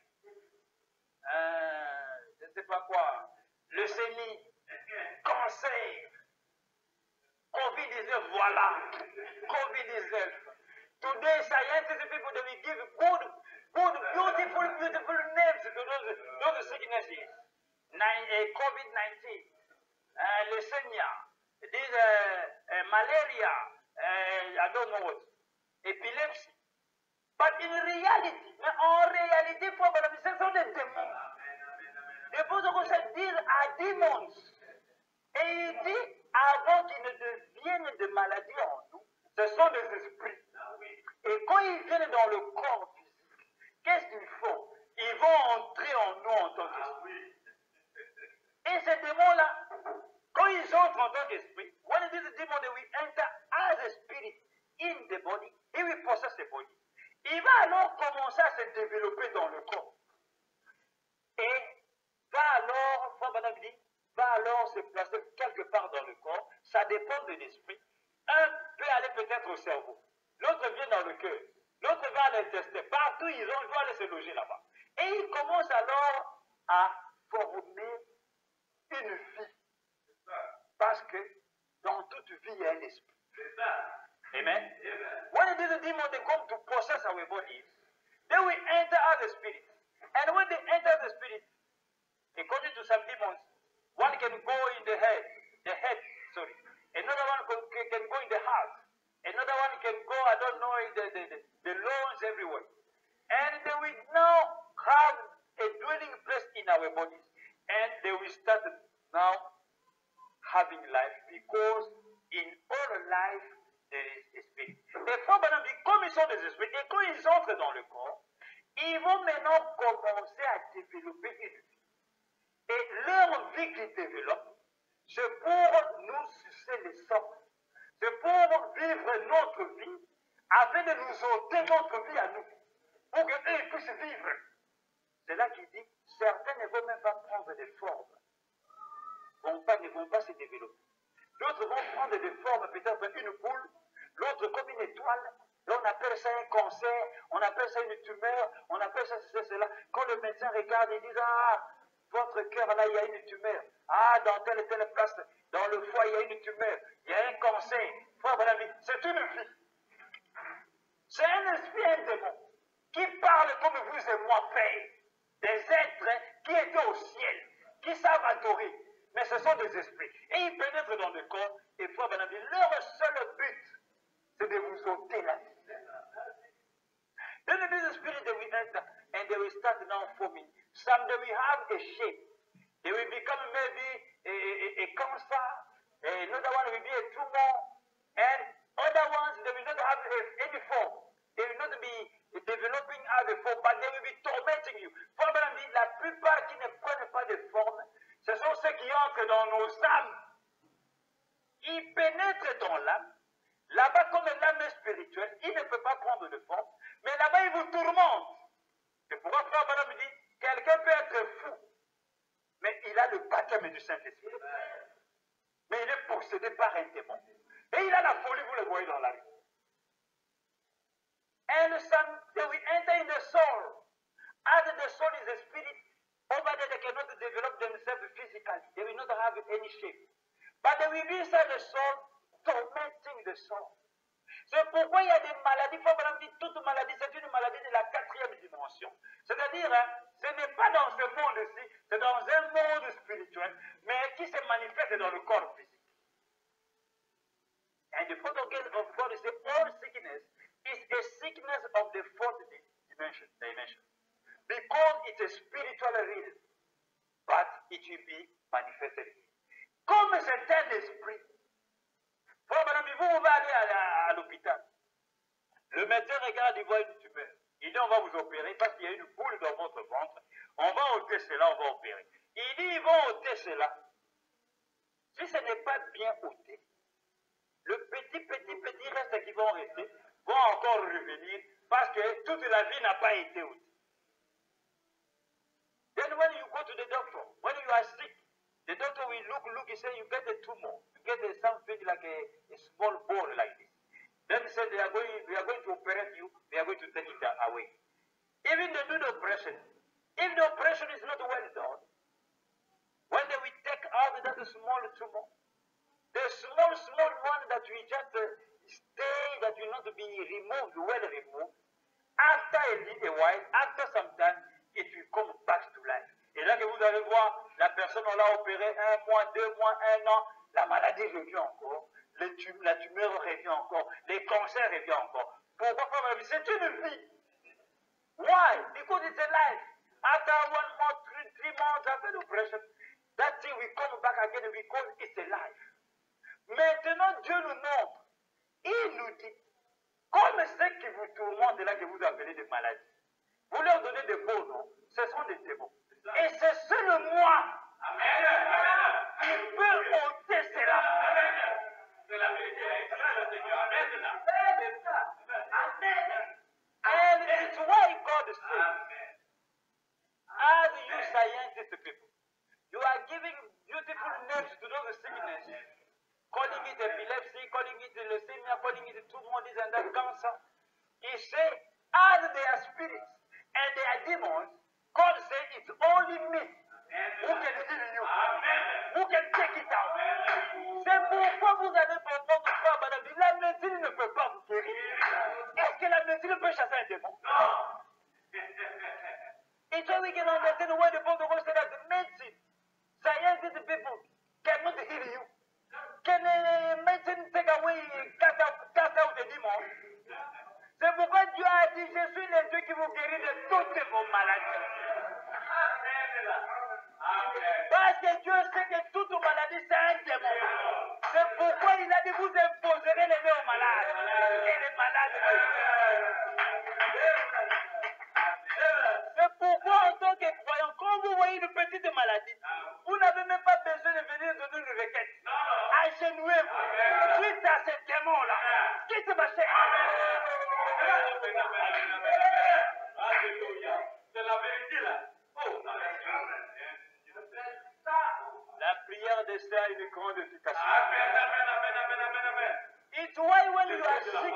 je ne sais pas quoi, leucémie, cancer, COVID-19, voilà, COVID-19. Today, scientists people they will give good, beautiful names to those sicknesses. COVID-19, leukemia, this malaria, I don't know what, epilepsy. But in reality, mais en réalité, ce sont des démons. Et pour ce qu'on se dit à démons. Et il dit, avant qu'ils ne deviennent de maladies en nous, ce sont des esprits. Et quand ils viennent dans le corps physique, qu'est-ce qu'ils font? Ils vont entrer en nous en tant qu'esprit. Et ces démons-là, quand ils entrent en tant qu'esprit, when it is a demon that we enter as a spirit in the body, he will possess the body. Il va alors commencer à se développer dans le corps. Et va alors se placer quelque part dans le corps. Ça dépend de l'esprit. Un peut aller peut-être au cerveau. L'autre vient dans le cœur. L'autre va à l'intestin. Partout ils vont aller se loger là-bas. Et il commence alors à former une vie. Parce que dans toute vie, il y a un esprit. Amen. When it is a demon, they come to possess our bodies. They will enter as a spirit. And when they enter the spirit, according to some demons, one can go in the head. Another one can go in the heart. Another one can go, I don't know, in the lungs everywhere. And they will now have a dwelling place in our bodies. And they will start now having life, because in all life there is a spirit. Et comme ils sont des esprits, et quand ils entrent dans le corps, ils vont maintenant commencer à développer une vie. Et leur vie qu'ils développent, c'est pour nous sucer les sangs. C'est pour vivre notre vie, afin de nous ôter notre vie à nous, pour qu'eux puissent vivre. C'est là qu'il dit, certains ne vont même pas prendre des formes. Ne vont pas se développer. D'autres vont prendre des formes, peut-être une boule, l'autre comme une étoile. Là, on appelle ça un cancer, on appelle ça une tumeur, on appelle ça cela. Quand le médecin regarde, il dit, ah, votre cœur là, il y a une tumeur. Ah, dans telle et telle place, dans le foie, il y a une tumeur, il y a un cancer. C'est une vie. C'est un esprit, un démon, qui parle comme vous et moi, Père. Des êtres qui étaient au ciel, qui savent adorer. Mais ce sont des esprits. Et ils pénètrent dans le corps. Et leur seul but, c'est de vous ôter la vie. Then it is a spirit that we enter, and they will start now forming. Some they will have a shape. They will become maybe a cancer. Another one will be a tumor. And other ones, they will not have any form. They will not be developing as a form, but they will be tormenting you. La plupart qui ne prennent pas de forme, ce sont ceux qui entrent dans nos âmes. Ils pénètrent dans l'âme. Là-bas, comme l'âme est spirituelle, il ne peut pas prendre de forme. Mais là-bas, il vous tourmente. C'est pourquoi Frère Branham dit, quelqu'un peut être fou, mais il a le baptême du Saint-Esprit. Mais il est possédé par un démon. Et il a la folie, vous le voyez dans la rue. And some, they will enter in the soul. As the soul is a spirit, over there they cannot develop themselves physically. They will not have any shape. But they will be inside the soul, tormenting the soul. C'est pourquoi il y a des maladies. Toute maladie, c'est une maladie de la 4e dimension. C'est-à-dire, ce n'est pas dans ce monde-ci, c'est dans un monde spirituel, mais qui se manifeste dans le corps physique. And the fourth of God is all sickness is a sickness of the fourth dimension. Because it's a spiritual realm, but it will be manifested. Comme c'est un esprit, vous pouvez aller à l'hôpital. Le médecin regarde, il voit une tumeur. Il dit, on va vous opérer parce qu'il y a une boule dans votre ventre. On va ôter cela, on va opérer. Il dit, ils vont ôter cela. Si ce n'est pas bien ôté, le petit reste qui vont rester, vont encore revenir parce que toute la vie n'a pas été ôtée. Then when you go to the doctor, when you are sick, the doctor will look, he say, you get a tumor. You get something like a small ball like this. Then he said, we are going to operate you, we are going to take it away. Even they do the operation. If the operation is not well done, when they will take out that small tumor, the small one that will just stay, that will not be removed, well removed, after a while, after some time, it will come back to life. Et là que vous allez voir, la personne, on l'a opéré 1 mois, 2 mois, 1 an, la maladie revient encore. la tumeur revient encore, les cancers reviennent encore. Pourquoi, frère? C'est une vie. Why? Because it's a life. After 1 month, 3 months after the operation, that thing will come back again because it's a life. Maintenant, Dieu nous montre. Il nous dit, comme ceux qui vous tourmentent là, que vous appelez des maladies, vous leur donnez des beaux noms, ce sont des démons. Et c'est seul moi qui peut ôter cela. C'est la vérité, le Seigneur. Amen. And it's why God says, as you scientists people, you are giving beautiful names to those sicknesses, calling it epilepsy, calling it leukemia, calling it tumor, this and that cancer. He said, as they are spirits and they are demons, God said it's only me who can heal you, who can take it out. C'est pourquoi vous allez comprendre quoi, madame. La médecine ne peut pas vous guérir. Est-ce que la médecine peut chasser un démon? It's so we can understand why the Bible says that the medicine, scientific people cannot heal you. Can medicine take away, cast out the demon? C'est pourquoi Dieu a dit, je suis le Dieu qui vous guérit de toutes vos maladies. Parce que Dieu sait que toute maladie, c'est un démon. C'est pourquoi il a dit, vous imposerez les mains aux malades. Et les malades. C'est pourquoi, en tant que croyant, quand vous voyez une petite maladie, vous n'avez même pas besoin de venir donner une requête. Agenouez-vous. Suite à ce démon-là. Quitte ma chair. Alléluia. C'est la vérité là. Oh, La prière de ça a une grande efficacité. Amen, amen, amen, amen, amen, amen. It's why when you are sick,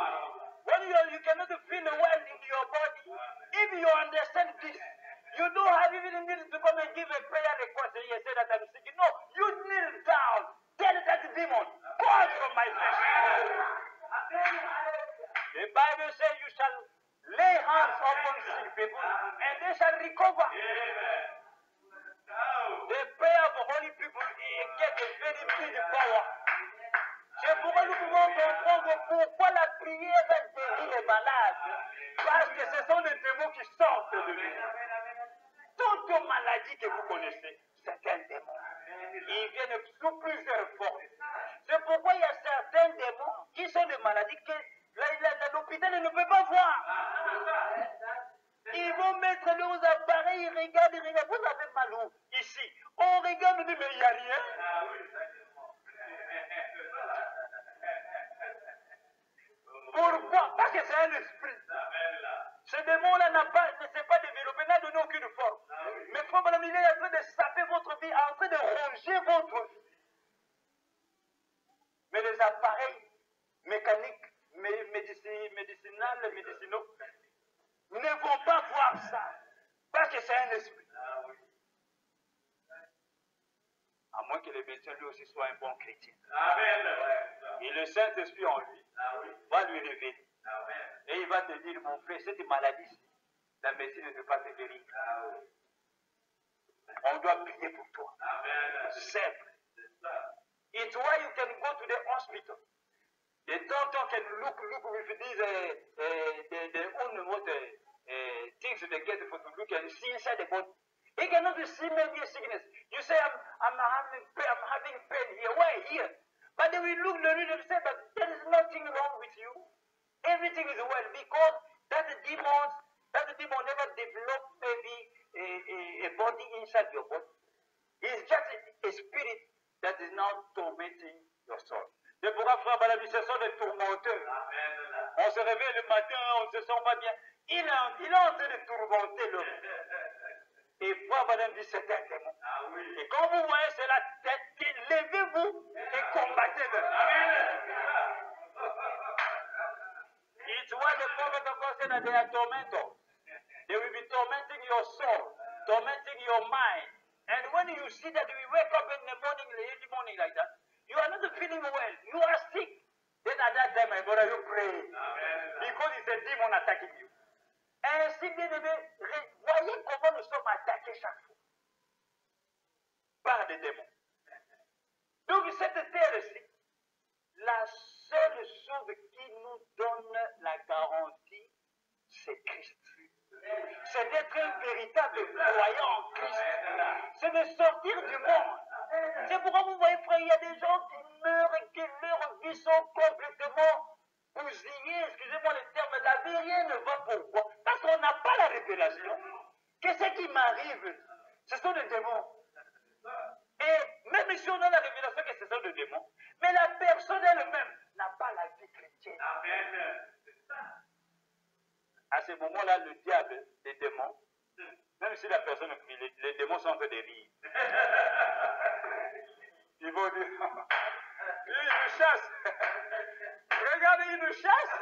when you cannot feel well in your body, if you understand this, you don't have even need to come and give a prayer request and you say that I'm sick. No, you kneel down, tell that demon, go out from my flesh. The Bible says you shall lay hands upon sick people and they shall recover. The prayer of holy people get a very big power. C'est pourquoi nous pouvons comprendre pourquoi la prière guérit les malades. Parce que ce sont les démons qui sortent de lui. Toute maladie que vous connaissez, c'est un démon. Ils viennent sous plusieurs formes. C'est pourquoi il y a certains démons qui sont des maladies que l'hôpital ne peut pas voir. Ils vont mettre leurs appareils, ils regardent, vous avez mal où? Ici. On regarde, on dit, mais il n'y a rien. Pourquoi? Parce que c'est un esprit. Ce démon-là ne s'est pas développé, n'a donné aucune forme. Mais frère, madame, il est en train de saper votre vie, en train de ronger votre vie. Mais les appareils mécaniques, médicinaux, ne vont pas voir ça. Parce que c'est un esprit. À moins que le médecin lui aussi soit un bon chrétien. Et le Saint-Esprit en lui va lui révéler. Et il va te dire, mon frère, cette maladie-ci, la médecine ne peut pas te guérir. On doit prier pour toi. Simple. It's why you can go to the hospital. The doctor can look with these things they get for to look and see inside the body. He cannot see maybe a sickness. You say, I'm having pain here. Why here? But they will look at you and say, but there is nothing wrong with you. Everything is well because that demon never developed maybe a body inside your body. It's just a spirit that is now tormenting your soul. C'est pourquoi, frère Balabi, ce sont des tourmenteurs. On se réveille le matin, on ne se sent pas bien. Il est en train de tourmenter l'homme. Et frère Balabi dit, c'est un démon. Et quand vous voyez cela, levez-vous et combattez-le. It's why the prophet of God said that they are tormentors. They will be tormenting your soul, tormenting your mind. And when you see that you wake up in the morning like that, you are not feeling well, you are sick. Then at that time, my brother, you pray. Because it's a demon attacking you. Ainsi, bien aimé, voyez comment nous sommes attaqués chaque fois. Par des démons. Donc, cette terre-ci, la qui nous donne la garantie, c'est Christ. C'est d'être un véritable croyant en Christ. C'est de sortir du monde. C'est pourquoi vous voyez, frère, il y a des gens qui meurent et que leurs vies sont complètement bousillées. Excusez-moi le terme, la vie, rien ne va. Pourquoi? Parce qu'on n'a pas la révélation. Qu'est-ce qui m'arrive? Ce sont des démons. Et même si on a la révélation que ce sont des démons, mais la personne elle-même n'a pas la vie chrétienne. Amen. À ce moment-là, le diable, les démons, même si la personne, les démons sont en train de rire. Ils vont dire, il nous chasse. Regardez, il nous chasse.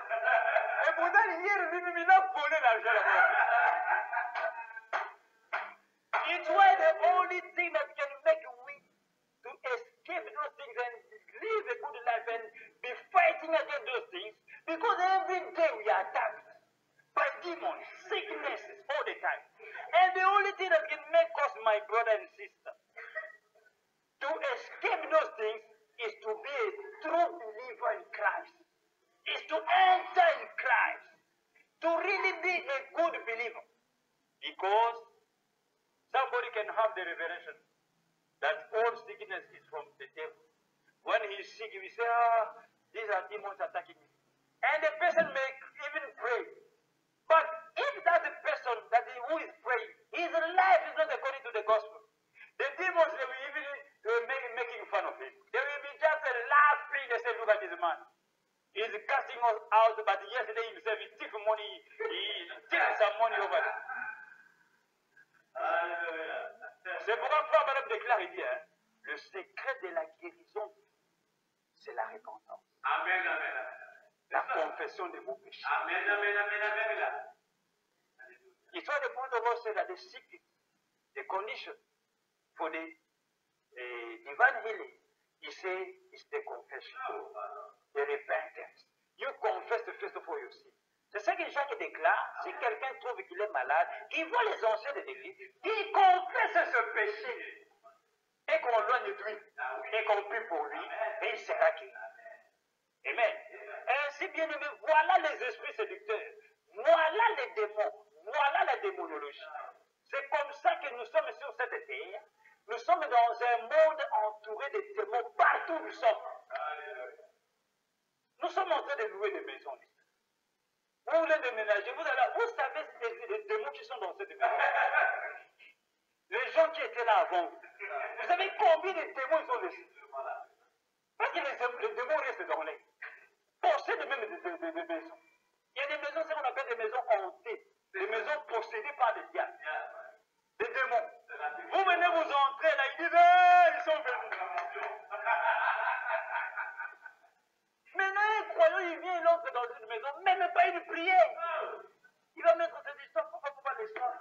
Et pourtant, hier, lui-même, il a volé l'argent là-bas. It's why the only thing that can make we to escape those things and live a good life and be fighting against those things, because every day we are attacked by demons, sicknesses all the time. And the only thing that can make us, my brother and sister, to escape those things is to be a true believer in Christ. Is to enter in Christ. To really be a good believer. Because somebody can have the revelation that all sickness is from the devil. When he's sick, he will say, these are demons attacking me. And the person may even pray. But if that person who is praying, his life is not according to the gospel, the demons, they will even making fun of him. They will be just laughing. They say, look at this man. He's casting us out, but yesterday himself, he took money, he took some money over there. C'est pourquoi frère Madame déclare, il dit, le secret de la guérison, c'est la repentance. Amen, amen. La confession de vos péchés. Amen, amen, amen, amen. It's why the point of us said that the secret, the condition for the divine healing, he said, is the confession, the repentance. You confess first of all your sin. C'est ce que Jacques déclare. Si quelqu'un trouve qu'il est malade, qu'il voit les anciens de l'Église, qu'il confesse ce péché et qu'on loigne de lui et qu'on prie pour lui et il sera guéri. Amen. Ainsi, bien aimé, voilà les esprits séducteurs. Voilà les démons. Voilà la démonologie. C'est comme ça que nous sommes sur cette terre. Nous sommes dans un monde entouré de démons partout où nous sommes. Nous sommes en train de louer des maisons. Vous voulez déménager, vous savez les démons qui sont dans cette maison. Les gens qui étaient là avant vous. Vous savez combien de démons ils sont dessus? Parce que les démons restent dans l'air. Possèdent même des maisons. Il y a des maisons, c'est ce qu'on appelle des maisons hantées. Des maisons possédées par des diables. Des démons. Vous venez vous entrer là, ils disent, ils sont venus. Maintenant, un croyant, il vient, il entre dans une maison, même pas une prière. Il va mettre cette histoire, pourquoi les soirs?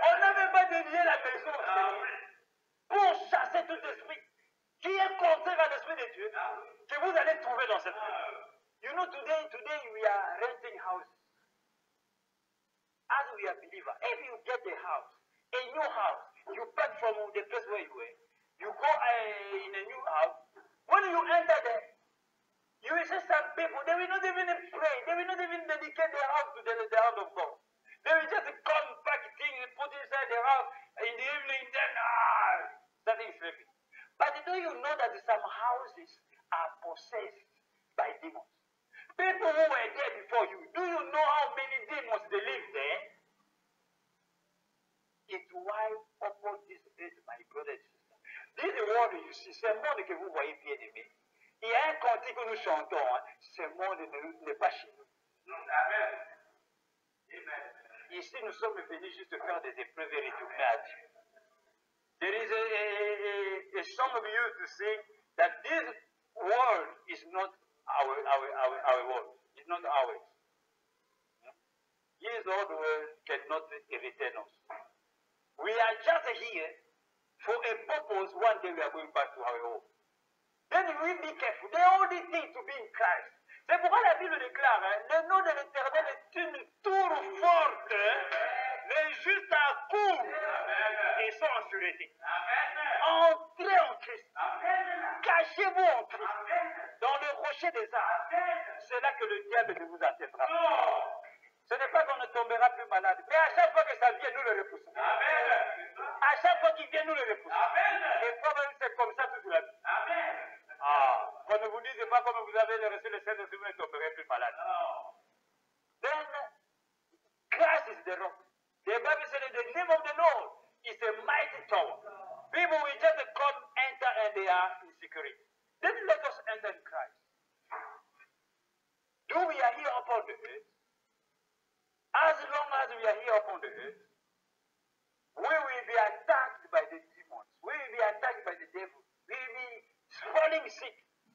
On n'a même pas dédié la maison pour chasser tout esprit qui est contraire à l'esprit de Dieu, que vous allez trouver dans cette maison. You know, today we are renting houses. As we are believers, if you get a house, a new house, you pack from the place where you were, you go in a new house. When you enter there, you will see some people, they will not even pray, they will not even dedicate their house to the house of God. They will just come, pack things, put inside the house in the evening, then starting sleeping. But do you know that some houses are possessed by demons? People who were there before you, do you know how many demons they live there? It's why upon this earth, my brother and sister, this world you see, c'est un monde que vous voyez bien aimé. Il y a un cantique que nous chantons, ce monde n'est pas chez nous. Amen. Amen. Ici, nous sommes venus juste faire des épreuves et retourner à Dieu. There is a song of you to sing that this world is not our world. It's not ours. This old world cannot retain us. We are just here for a purpose. One day we are going back to our home. Then we be careful. The only thing to be in Christ. C'est pourquoi la Bible déclare, le nom de l'Éternel est une tour forte. Les justes accourent et sont en sûreté. Entrez en Christ. Cachez-vous en Christ. Dans le rocher des arbres. C'est là que le diable ne vous atteindra. Ce n'est pas qu'on ne tombera plus malade, mais à chaque fois que ça vient, nous le repoussons. À chaque fois qu'il vient, nous le repoussons. Et probablement c'est comme ça toute la vie. Ah, qu'on ne vous dise pas comme vous avez reçu le Saint-Esprit, vous ne tomberez plus malade. Then, Christ is the rock. The Bible said the name of the Lord is a mighty tower. People will just come, enter, and they are in security. Then let us enter in Christ. Though we are here upon the earth, as long as we are here upon the earth, we will be attacked by the demons. We will be attacked by the devil. We will be falling sick.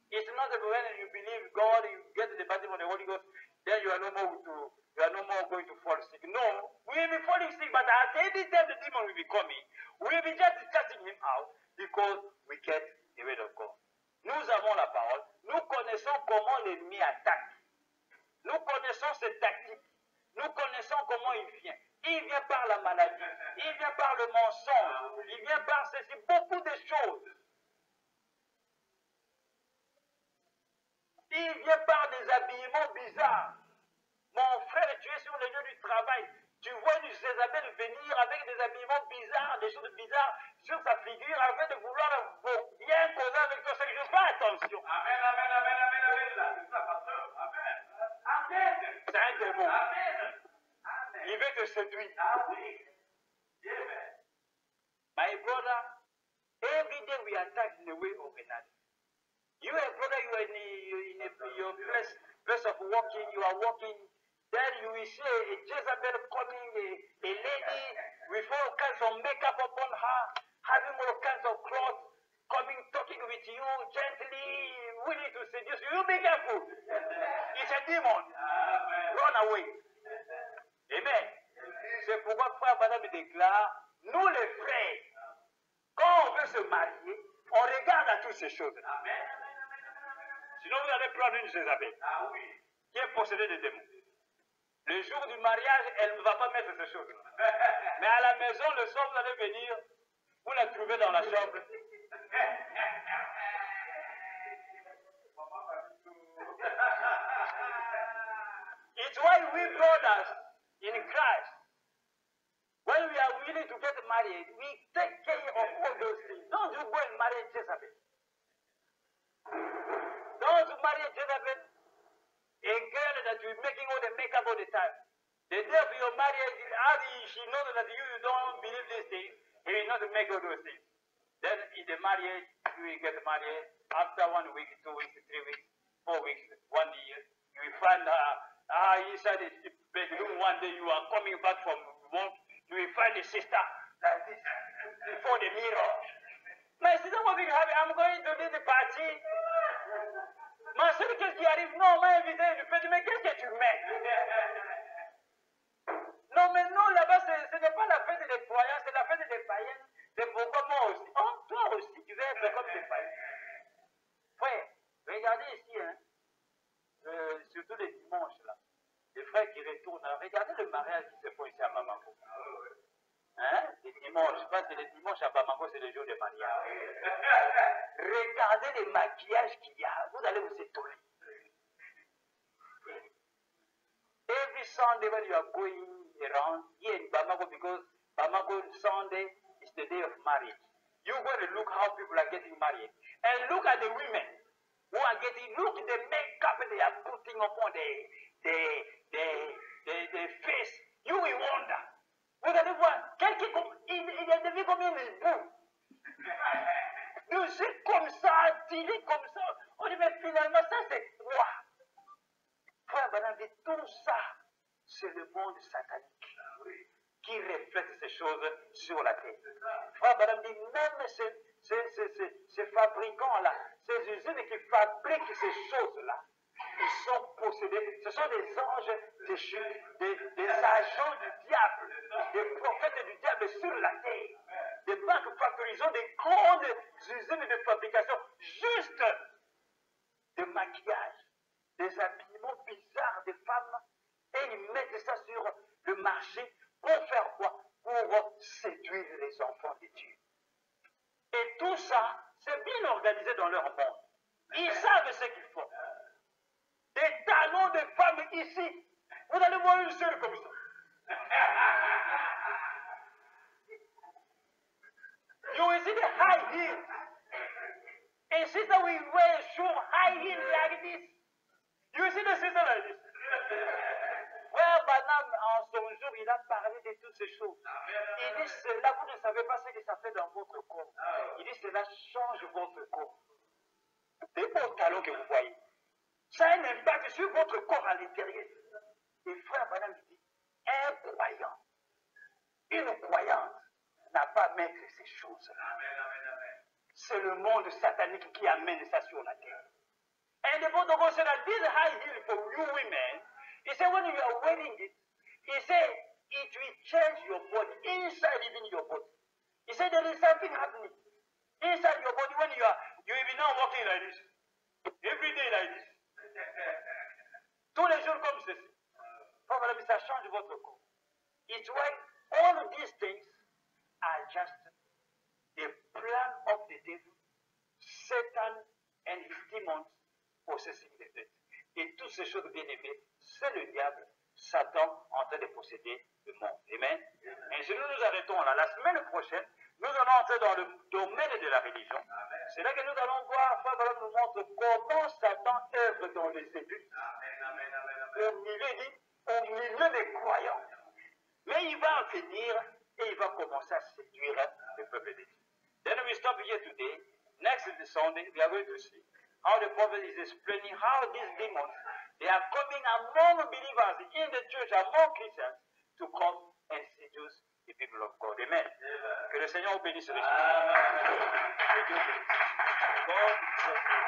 It's not that when you believe God, you get the baptism of the Holy Ghost, then you are no more going to fall sick. No, we will be falling sick, but at any time the demon will be coming, we will be just casting him out because we get the word of God. Nous avons la parole. Nous connaissons comment l'ennemi attaque. Nous connaissons ses tactiques. Nous connaissons comment il vient. Il vient par la maladie. Il vient par le mensonge. Il vient par ceci. Beaucoup de choses. Il vient par des habillements bizarres. Mon frère, tu es sur le lieu du travail. Tu vois une Jézabel venir avec des habillements bizarres, des choses bizarres sur sa figure afin de vouloir bien causer avec toi. Je fais attention. Amen, amen, amen, amen, amen. C'est ça, pasteur. Amen. Amen. C'est un démon. Amen. Il veut te séduire. Amen. Amen. My brother, every day we attack in a way or another. You, a brother, you are in your place of walking, you are walking, then you will see a Jezebel coming, a lady with all kinds of makeup upon her, having all kinds of clothes, coming, talking with you gently, willing to seduce you. You be careful. It's a demon. Run away. Amen. C'est pourquoi Frère Madame déclare, nous les frères, quand on veut se marier, on regarde à toutes ces choses. Sinon vous allez prendre une Jézabel qui est possédée de démons. Le jour du mariage, elle ne va pas mettre ces choses. Mais à la maison, le soir, vous allez venir, vous la trouvez dans la chambre. It's why we brothers in Christ, when we are willing to get married, we take care of all those things. Don't you go and marry Jezebel. Don't you marry Jezebel, a girl that you're making all the makeup all the time. The day of your marriage, as she knows that you don't believe these things, he will not make all those things. Then in the marriage, you will get married. After 1 week, 2 weeks, 3 weeks, 4 weeks, 1 year, you will find inside the bedroom one day you are coming back from work, you will find a sister like this before the mirror. My sister, what will happen? I'm going to this party. Ma soeur, qu'est-ce qui arrive? Non, on m'a invité, je fais, mais qu'est-ce que tu mets? Non, mais non, là-bas, ce n'est pas la fête des croyants, c'est la fête des païens. C'est pourquoi moi aussi. Oh, toi aussi, tu veux être comme des païens. Frère, regardez ici, hein, surtout les dimanches, là. Les frères qui retournent, regardez le mariage qui se fait ici à Bamako. Hein? Les dimanches, je pense que les dimanches à Bamako, c'est le jour de mariage. Regardez les maquillages qu'il y a, vous allez vous étonner. Every Sunday when you are going around here in Bamako, because Bamako Sunday is the day of marriage, you go and look how people are getting married. And look at the women who are getting, look at the makeup they are putting upon the face. You will wonder. Vous allez voir, il a devenu comme une boue. Nous c'est comme ça, il est comme ça. On dit, mais finalement, ça c'est quoi? Frère Madame dit, tout ça, c'est le monde satanique qui reflète ces choses sur la terre. Frère Madame dit, même ces fabricants-là, ces usines qui fabriquent ces choses-là, ils sont possédés, ce sont des anges déchus, des agents du diable, des prophètes du diable sur la terre, des banques factorisant des grandes usines de fabrication, juste de maquillage, des habillements bizarres des femmes, et ils mettent ça sur le marché pour faire quoi? Pour séduire les enfants de Dieu. Et tout ça, c'est bien organisé dans leur monde. Ils savent ce qu'ils font. Des talons de femmes ici. Vous allez voir une seule comme ça. You will see the high heels. A sister will wear shoe high heels like this. You will see the sister like this. Frère Branham, en son jour, il a parlé de toutes ces choses. Il dit cela, vous ne savez pas ce que ça fait dans votre corps. Il dit cela change votre corps. Des beaux talons que vous voyez. Ça a un impact sur votre corps à l'intérieur. Et frère Branham dit, un croyant, une croyante n'a pas à mettre ces choses-là. C'est le monde satanique qui amène ça sur la terre. And the Bible said that this high heel for you women, he said when you are wearing it, he said it will change your body, inside even your body. He said there is something happening inside your body when you will be now walking like this. Every day like this. Tous les jours comme ceci. Probably ça change votre corps. It's why all of these things are just the plan of the devil, Satan and his demons possessing the earth. Et toutes ces choses bien aimées, c'est le diable, Satan, en train de posséder le monde. Amen. Et si nous nous arrêtons là, la semaine prochaine, nous allons entrer dans le domaine de la religion. C'est là que nous allons voir, Frère Branham nous montre comment Satan œuvre dans les élus, au milieu des croyants. Mais il va venir et il va commencer à séduire le peuple de Dieu. Then we stop here today. Next Sunday, we are going to see how the prophet is explaining how these demons, they are coming among believers in the church, among Christians, to come and seduce the people of God. Amen. Que le Seigneur vous bénisse richement. Que Dieu bénisse. God bless you.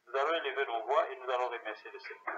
Nous allons élever nos voix et nous allons remercier le Seigneur.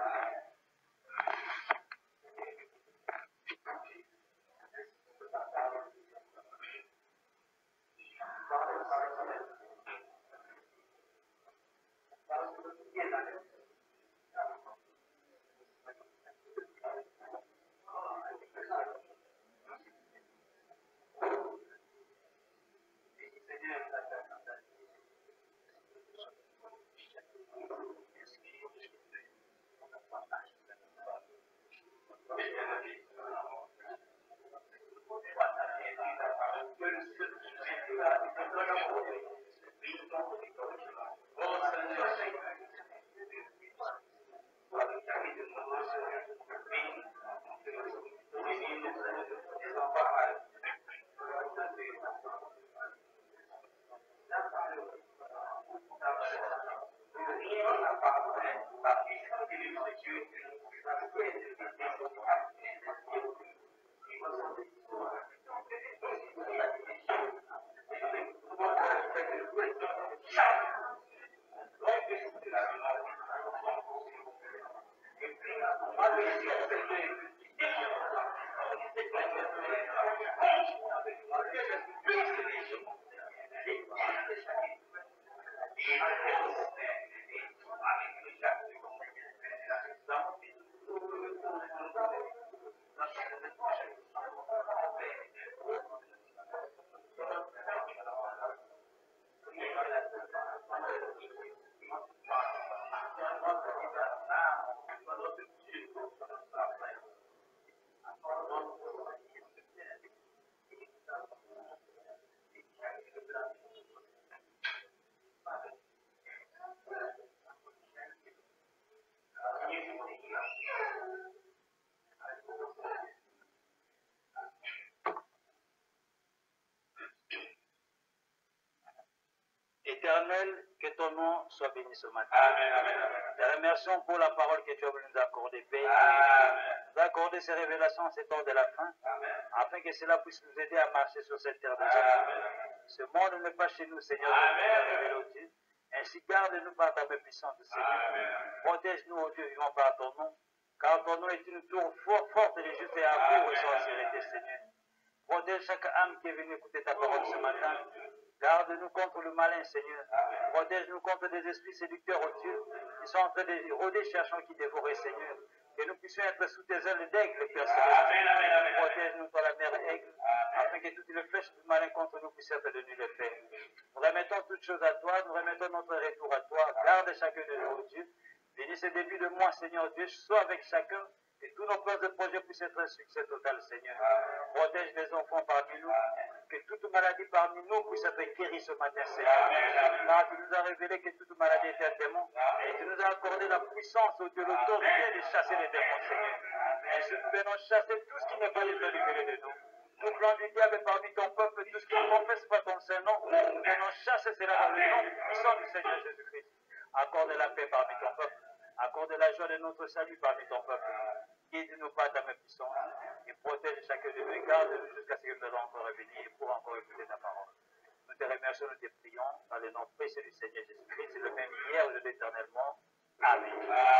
Éternel, que ton nom soit béni ce matin. Amen, amen, amen. Te remercions pour la parole que tu as voulu nous accorder, Père. Amen. Nous accorder ces révélations en ces temps de la fin, Amen. afin que cela puisse nous aider à marcher sur cette terre de Amen. Ce monde n'est pas chez nous, Seigneur. Amen. Dieu. Ainsi, garde-nous par ta main puissante, Seigneur. Amen. Protège-nous, ô Dieu vivant, par ton nom, car ton nom est une tour forte et juste et à vous, sorcellerie, Seigneur. Protège chaque âme qui est venue écouter ta parole ce matin. Garde Garde-nous contre le malin, Seigneur. Protège-nous contre des esprits séducteurs occultes qui sont en train de rôder, cherchant qui dévorer, Seigneur. Que nous puissions être sous tes ailes d'aigle, Père Céleste. Protège-nous par la mère aigle, afin que toutes les flèches du malin contre nous puissent être de nul effet. Nous remettons toutes choses à toi, nous remettons notre retour à toi. Garde chacun de nous, Dieu. Bénis ce début de mois, Seigneur Dieu. Sois avec chacun. Que tous nos plans de projet puissent être un succès total, Seigneur. Protège les enfants parmi nous. Que toute maladie parmi nous puisse être guérie ce matin, Seigneur. Car tu nous as révélé que toute maladie était un démon. Et tu nous as accordé la puissance de l'autorité de chasser les démons, Seigneur. Ainsi nous venons chasser tout ce qui n'est pas de toi libéré de nous. Tout plan du diable parmi ton peuple, tout ce qui ne confesse pas ton Saint-Nom, nous venons chasser cela dans le nom puissant du Seigneur Jésus-Christ. Accorde la paix parmi ton peuple. Accorde la joie de notre salut parmi ton peuple. Guide-nous par ta main puissante et protège chacun de nous et garde-nous jusqu'à ce que nous allons encore revenir pour encore écouter ta parole. Nous te remercions, nous te prions dans le nom précieux du Seigneur Jésus-Christ, c'est le même hier, aujourd'hui, éternellement. Amen.